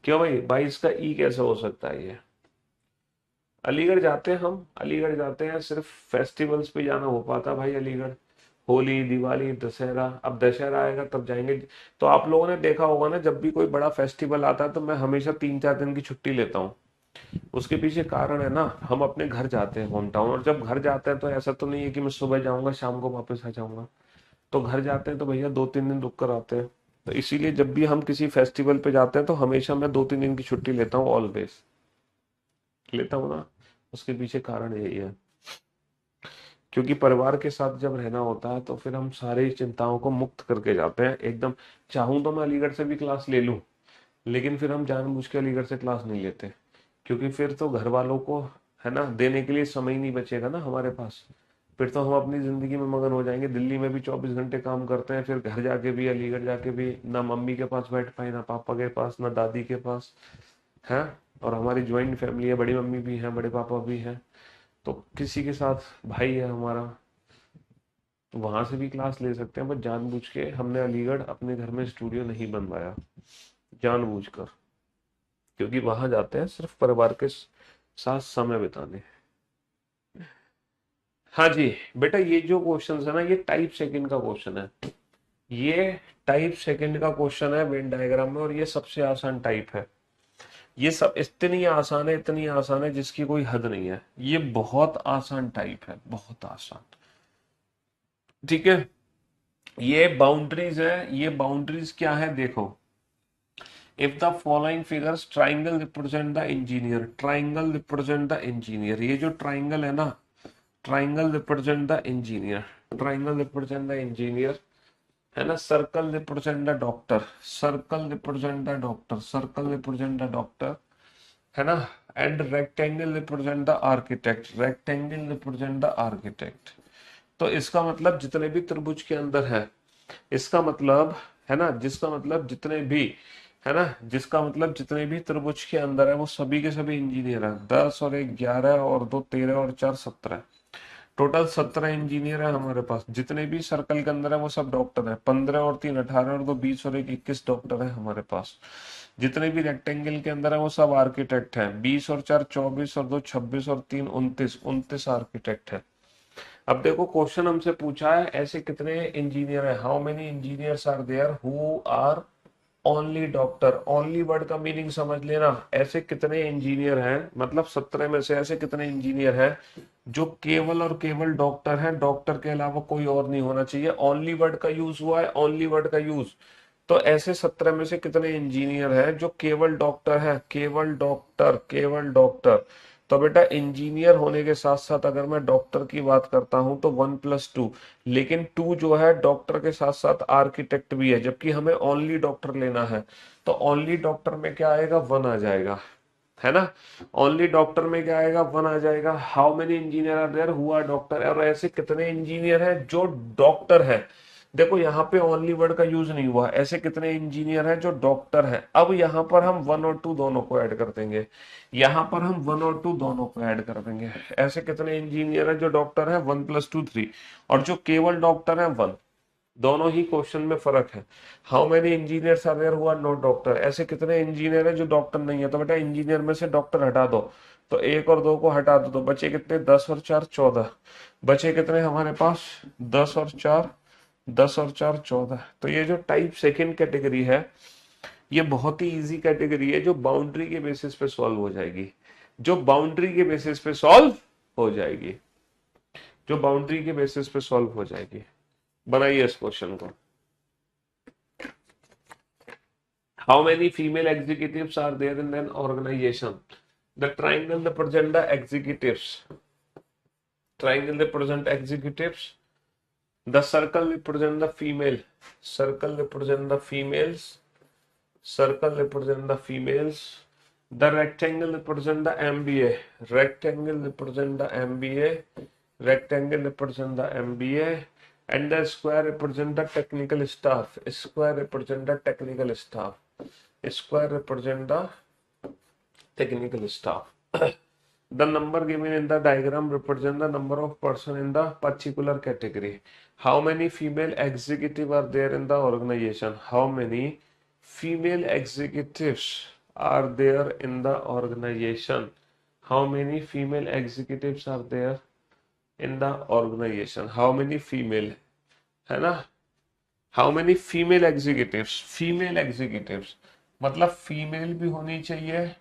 क्यों भाई, 22 का ई कैसे हो सकता है ये? अलीगढ़ जाते हैं हम, अलीगढ़ जाते हैं, सिर्फ फेस्टिवल्स पे जाना हो पाता भाई अलीगढ़। होली, दिवाली, दशहरा, अब दशहरा आएगा तब जाएंगे। तो आप लोगों ने देखा होगा ना, जब भी कोई बड़ा फेस्टिवल आता है तो मैं हमेशा 3-4 दिन की छुट्टी लेता हूँ। उसके पीछे कारण है ना, हम अपने घर जाते हैं होम टाउन, और जब घर जाते हैं तो ऐसा तो नहीं है कि मैं सुबह जाऊंगा शाम को वापस आ जाऊंगा। तो घर जाते हैं तो भैया 2-3 दिन रुक कर आते हैं। तो इसीलिए जब भी हम किसी फेस्टिवल पे जाते हैं तो हमेशा मैं 2-3 दिन की छुट्टी लेता हूँ, ऑलवेज लेता हूँ ना। उसके पीछे कारण यही है, क्योंकि परिवार के साथ जब रहना होता है तो फिर हम सारी चिंताओं को मुक्त करके जाते हैं एकदम। चाहूं तो मैं अलीगढ़ से भी क्लास ले लूं, लेकिन फिर हम जानबूझ के अलीगढ़ से क्लास नहीं लेते, क्योंकि फिर तो घर वालों को, है ना, देने के लिए समय ही नहीं बचेगा ना हमारे पास। फिर तो हम अपनी जिंदगी में मगन हो जाएंगे, दिल्ली में भी 24 घंटे काम करते हैं, फिर घर जाके भी, अलीगढ़ जाके भी ना मम्मी के पास बैठ पाए, ना पापा के पास, ना दादी के पास, है। और हमारी ज्वाइंट फैमिली है, बड़ी मम्मी भी है, बड़े पापा भी हैं, तो किसी के साथ भाई है हमारा, तो वहां से भी क्लास ले सकते हैं। बस जानबूझ के हमने अलीगढ़ अपने घर में स्टूडियो नहीं बनवाया, जानबूझकर, क्योंकि वहां जाते हैं सिर्फ परिवार के साथ समय बिताने। हाँ जी। बेटा ये जो क्वेश्चन है ना, ये टाइप सेकंड का क्वेश्चन है, ये टाइप सेकंड का क्वेश्चन है वेन डायग्राम में, और ये सबसे आसान टाइप है। ये सब इतनी आसान है, इतनी आसान है जिसकी कोई हद नहीं है, ये बहुत आसान टाइप है, बहुत आसान, ठीक है। ये बाउंड्रीज है, ये बाउंड्रीज क्या है देखो। If the following figures triangle represent the engineer, triangle represent the engineer, ये जो ट्राइंगल है ना, triangle represent the engineer, triangle represent the engineer, है ना। Circle represent the doctor, circle represent the doctor, circle represent the doctor, है ना। And rectangle represent the architect, rectangle represent the architect. तो इसका मतलब जितने भी त्रिभुज के अंदर है, इसका मतलब, है ना, जिसका मतलब जितने भी, है ना, जिसका मतलब जितने भी त्रिभुज के अंदर है वो सभी के सभी इंजीनियर हैं। 10 और 1 11 और 2 13 और 4 17, टोटल 17 इंजीनियर है हमारे पास। जितने भी सर्कल के अंदर है वो सब डॉक्टर है। 15 और 3 18 और 2 20 और 1 21 डॉक्टर है हमारे पास। जितने भी रेक्टेंगल के अंदर है वो सब आर्किटेक्ट हैं। 20 और 4 24 और 2 26 और 3 29, 29 आर्किटेक्ट है। अब देखो क्वेश्चन हमसे पूछा है ऐसे कितने इंजीनियर हैं, how many engineers are there who are only doctor. Only word का मीनिंग समझ लेना, ऐसे कितने इंजीनियर हैं, मतलब 17 में से ऐसे कितने इंजीनियर हैं जो केवल और केवल डॉक्टर हैं, डॉक्टर के अलावा कोई और नहीं होना चाहिए। ओनली वर्ड का यूज हुआ है, ओनली वर्ड का यूज। तो ऐसे 17 में से कितने इंजीनियर हैं जो केवल डॉक्टर है, केवल डॉक्टर, केवल डॉक्टर। तो बेटा इंजीनियर होने के साथ साथ अगर मैं डॉक्टर की बात करता हूं तो 1+2, लेकिन 2 जो है डॉक्टर के साथ साथ आर्किटेक्ट भी है, जबकि हमें ओनली डॉक्टर लेना है। तो ओनली डॉक्टर में क्या आएगा, 1 आ जाएगा, है ना। ओनली डॉक्टर में क्या आएगा, 1 आ जाएगा। How many engineer are there who are doctor, और ऐसे कितने इंजीनियर हैं जो डॉक्टर है। देखो यहाँ पे ओनली वर्ड का यूज नहीं हुआ, ऐसे कितने इंजीनियर हैं जो डॉक्टर हैं। अब यहाँ पर हम 1 और 2 दोनों को ऐड कर देंगे, यहाँ पर हम 1 और 2 दोनों को ऐड कर देंगे। ऐसे कितने इंजीनियर हैं जो डॉक्टर हैं, 1+2 3, और जो केवल डॉक्टर हैं 1। दोनों ही क्वेश्चन में फर्क है। How many engineers are there who are not doctor, ऐसे कितने इंजीनियर हैं जो डॉक्टर नहीं है। तो बेटा इंजीनियर में से डॉक्टर हटा दो, तो 1 और 2 को हटा दो, तो बचे कितने, 10 और 4 14। बचे कितने हमारे पास, 10 और 4 10 और 4 14। तो ये जो टाइप सेकंड कैटेगरी है, ये बहुत ही इजी कैटेगरी है, जो बाउंड्री के बेसिस पे सॉल्व हो जाएगी, जो बाउंड्री के बेसिस पे सॉल्व हो जाएगी, जो बाउंड्री के बेसिस पे सॉल्व हो जाएगी। बनाइए इस क्वेश्चन को। How many female executives are there in an organization? The triangle represent the executives. Triangle represent executives. The circle represent the female. Circle represent the females. Circle represent the females. The rectangle represent the MBA. Rectangle represent the MBA. Rectangle represent the MBA. And the square represent the technical staff. Square represent the technical staff. Square represent the technical staff. The number given in the diagram represent the number of person in the particular category. How many female executives are there in the organization? How many female executives are there in the organization? How many female executives are there in the organization? How many female, है ना। How many female executives, female executives मतलब female भी होनी चाहिए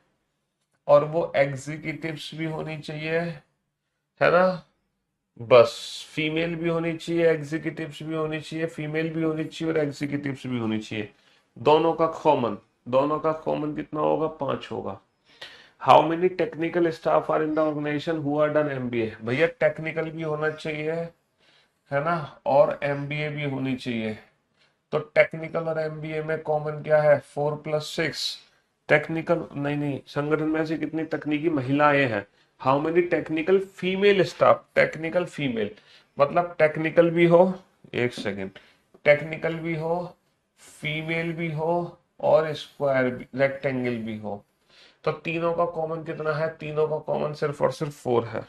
और वो executives भी होनी चाहिए, है ना। बस फीमेल भी होनी चाहिए, एग्जीक्यूटिव्स भी होनी चाहिए, फीमेल भी होनी चाहिए और एग्जीक्यूटिव्स भी होनी चाहिए। दोनों का कॉमन, दोनों का कॉमन कितना होगा, 5 होगा। How many technical staff are in the organisation who are done MBA, भैया टेक्निकल भी होना चाहिए, है ना, और एमबीए भी होनी चाहिए। तो टेक्निकल और एमबीए में कॉमन क्या है, 4+6। टेक्निकल नहीं नहीं, संगठन में ऐसी कितनी तकनीकी महिलाएं हैं। How many technical female staff, technical female मतलब टेक्निकल भी हो, एक सेकेंड, टेक्निकल भी हो, फीमेल भी हो और स्क्वायर भी, रेक्टेंगल भी हो। तो तीनों का कॉमन कितना है, तीनों का कॉमन सिर्फ और सिर्फ 4 है।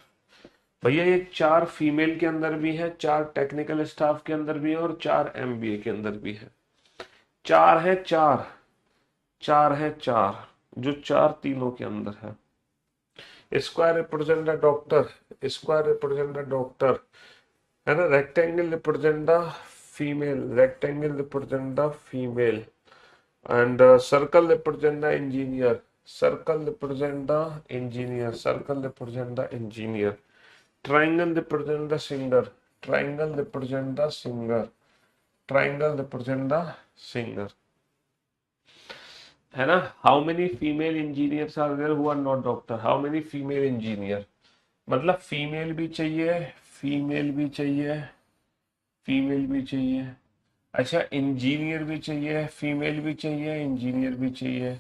भैया ये 4 फीमेल के अंदर भी है, 4 टेक्निकल स्टाफ के अंदर भी है और 4 एमबीए के अंदर भी है। 4 है, 4 4 है, 4 जो 4 तीनों के अंदर है। Square represent the doctor, square represent the doctor, है ना। Rectangle represent the female, rectangle represent the female. And circle represent the engineer, circle represent the engineer, circle represent the engineer. Triangle represent the singer, triangle represent the singer, triangle represent the singer, है ना। How many female engineers are there who are not doctor? How many female engineer मतलब female भी चाहिए, female भी चाहिए, female भी चाहिए। अच्छा इंजीनियर भी चाहिए, फीमेल भी चाहिए, इंजीनियर भी चाहिए,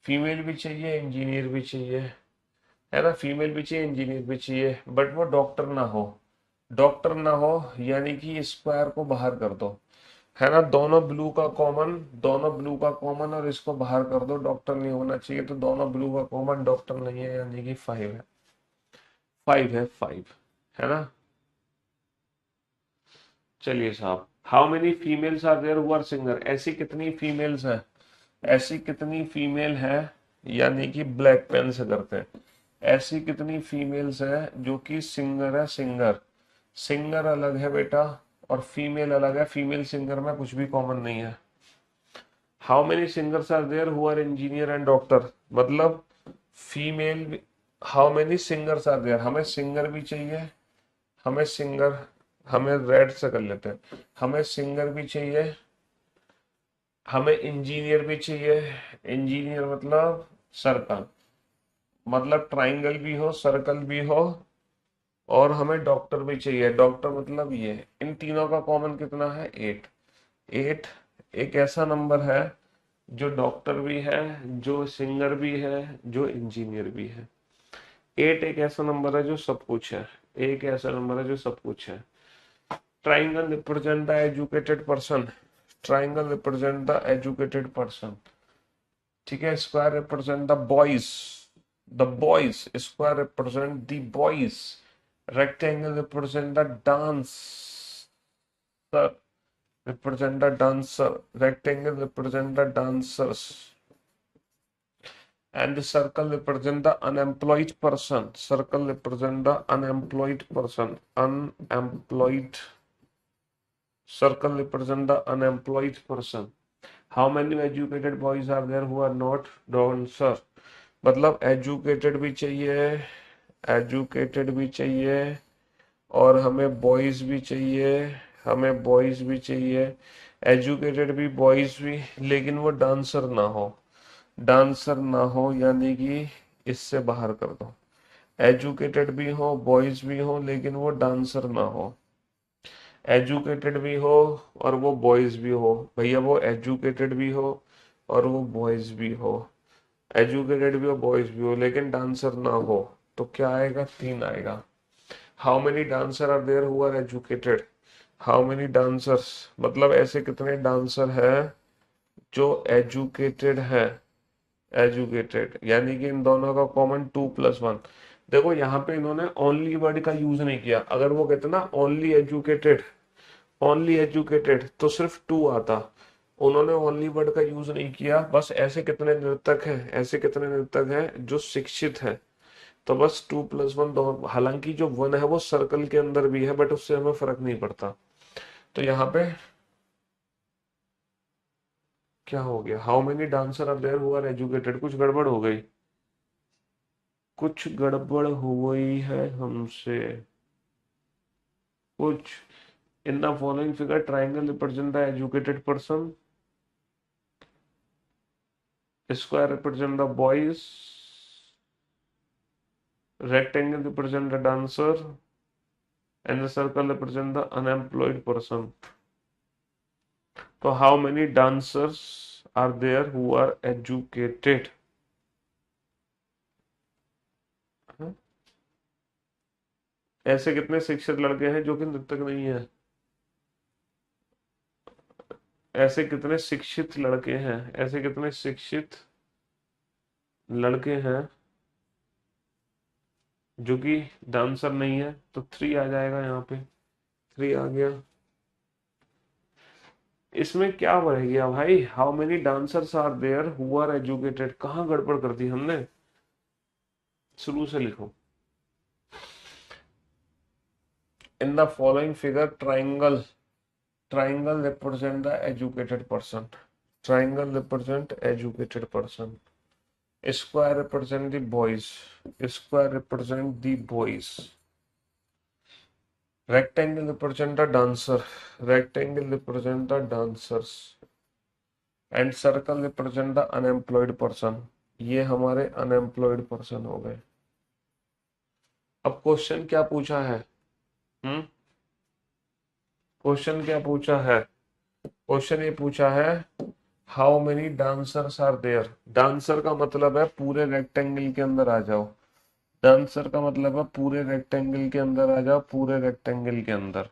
फीमेल भी चाहिए, इंजीनियर भी चाहिए, है ना। फीमेल भी चाहिए, इंजीनियर भी चाहिए, बट वो डॉक्टर ना हो, डॉक्टर ना हो यानी कि स्क्वायर को बाहर कर दो, है ना। दोनों ब्लू का कॉमन, दोनों ब्लू का कॉमन और इसको बाहर कर दो, डॉक्टर नहीं होना चाहिए, तो दोनों ब्लू का कॉमन, डॉक्टर नहीं है यानी कि 5 है, 5 है, 5, है ना। चलिए साहब, how many females are there who are singer, ऐसी कितनी फीमेल्स हैं, ऐसी कितनी फीमेल है, यानी कि ब्लैक पेन से करते हैं। ऐसी कितनी फीमेल्स है जो कि सिंगर है, सिंगर, सिंगर अलग है बेटा और फीमेल अलग है, फीमेल सिंगर में कुछ भी कॉमन नहीं है। How many singers are there who are engineer and doctor मतलब female. How many singers are there, हमें सिंगर भी चाहिए, हमें सिंगर, हमें रेड से कर लेते हैं, हमें सिंगर भी चाहिए, हमें इंजीनियर भी चाहिए। इंजीनियर मतलब सर्कल, मतलब ट्राइंगल भी हो, सर्कल भी हो, और हमें डॉक्टर भी चाहिए। डॉक्टर मतलब ये, इन तीनों का कॉमन कितना है? 8। 8 एक ऐसा नंबर है जो डॉक्टर भी है, जो सिंगर भी है, जो इंजीनियर भी है। 8 एक ऐसा नंबर है जो सब कुछ है। एक ऐसा नंबर है जो सब कुछ है। Triangle represent the educated person. Triangle represent the educated person. ठीक है। Square represent the boys. The boys. Square represent the boys. Rectangle represent the dance represent the dancer. Rectangle represent the dancers. And the circle represent the unemployed person. Circle represent the unemployed person. Unemployed. Circle represent the unemployed person. How many educated boys are there who are not dancer? मतलब educated भी चाहिए, educated भी चाहिए, और हमें boys भी चाहिए, हमें बॉयज भी चाहिए, एजुकेटेड भी, बॉयज भी, लेकिन वो डांसर ना हो। डांसर ना हो यानी कि इससे बाहर कर दो। एजुकेटेड भी हो, बॉयज भी हो, लेकिन वो डांसर ना हो। एजुकेटेड भी हो और वो बॉयज भी हो। भैया वो एजुकेटेड भी हो और वो बॉयज भी हो। एजुकेटेड भी हो, बॉयज भी हो, लेकिन डांसर ना हो। तो क्या आएगा? 3 आएगा। How many dancer are there who are educated? How many dancers मतलब ऐसे कितने डांसर हैं जो एजुकेटेड है? एजुकेटेड यानी कि इन दोनों का कॉमन 2+1। देखो यहाँ पे इन्होंने ओनली वर्ड का यूज नहीं किया। अगर वो कहते ना ओनली एजुकेटेड, ओनली एजुकेटेड, तो सिर्फ 2 आता। उन्होंने ओनली वर्ड का यूज नहीं किया। बस ऐसे कितने नृतक हैं, ऐसे कितने नृतक हैं जो शिक्षित हैं, तो बस 2+1 दो। हालांकि जो 1 है वो सर्कल के अंदर भी है, बट उससे हमें फर्क नहीं पड़ता। तो यहाँ पे क्या हो गया? How many dancer are there who are educated? कुछ गड़बड़ हो गई, कुछ गड़बड़ हो गई है हमसे कुछ। In the following figure triangle represent the educated person, square represent the boys, rectangle represent the dancer, and the circle represent the unemployed person. So how many dancers are there who are educated? ऐसे कितने शिक्षित लड़के हैं जो कि नृतक नहीं है? ऐसे कितने शिक्षित लड़के हैं? ऐसे कितने शिक्षित लड़के हैं जो कि डांसर नहीं है? तो 3 आ जाएगा यहाँ पे। 3 आ गया। इसमें क्या रह गया भाई? How many dancers are there who are educated? कहाँ गड़बड़ कर दी हमने? शुरू से लिखो। In the following figure, triangle represent the educated person. Triangle represent educated person. Square represent the boys. Square represent the boys. Rectangle represent the dancer. Rectangle represent the dancers. And circle represent the unemployed person. ये हमारे unemployed person हो गए। अब question क्या पूछा है? Question क्या पूछा है? क्वेश्चन ये पूछा है how many dancers are there. Dancer का मतलब है पूरे रेक्टेंगल के अंदर आ जाओ। डांसर का मतलब है पूरे रेक्टेंगल के अंदर आ जाओ, पूरे रेक्टेंगल के अंदर।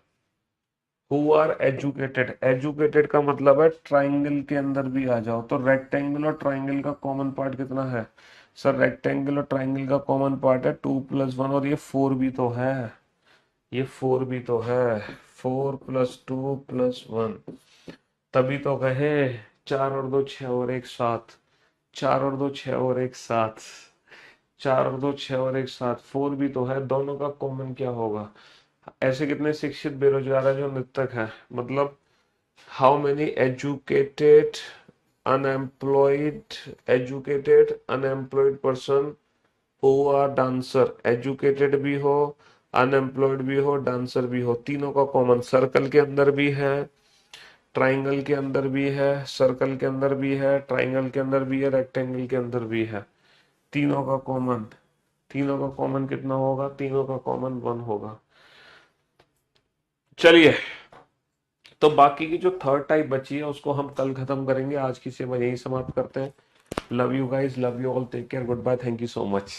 हु आर एजुकेटेड, एजुकेटेड का मतलब है ट्राइंगल के अंदर भी आ जाओ। तो रेक्टेंगल और ट्राइंगल का कॉमन पार्ट कितना है? सर रेक्टेंगल और ट्राइंगल का कॉमन पार्ट है 2+1, और ये 4 भी तो है। ये 4 भी तो है। 4+2+1, तभी तो कहे 4 और 2 6 और 1 7। 4 और 2 6 और 1 7। 4 और 2 6 और 1 7। 4 भी तो है। दोनों का कॉमन क्या होगा? ऐसे कितने शिक्षित बेरोजगार है जो नृतक है? मतलब how many educated unemployed, educated unemployed person who are dancer. Educated भी हो, अनएम्प्लॉयड भी हो, डांसर भी हो, तीनों का कॉमन। सर्कल के अंदर भी है, ट्राइंगल के अंदर भी है, सर्कल के अंदर भी है, ट्राइंगल के अंदर भी है, रेक्टेंगल के अंदर भी है। तीनों का कॉमन तीनों का कॉमन कितना होगा, तीनों का कॉमन 1 होगा। चलिए, तो बाकी की जो थर्ड टाइप बची है उसको हम कल खत्म करेंगे। आज की सेवा यही समाप्त करते हैं। Love you guys, love you all, take care, goodbye, thank you so much.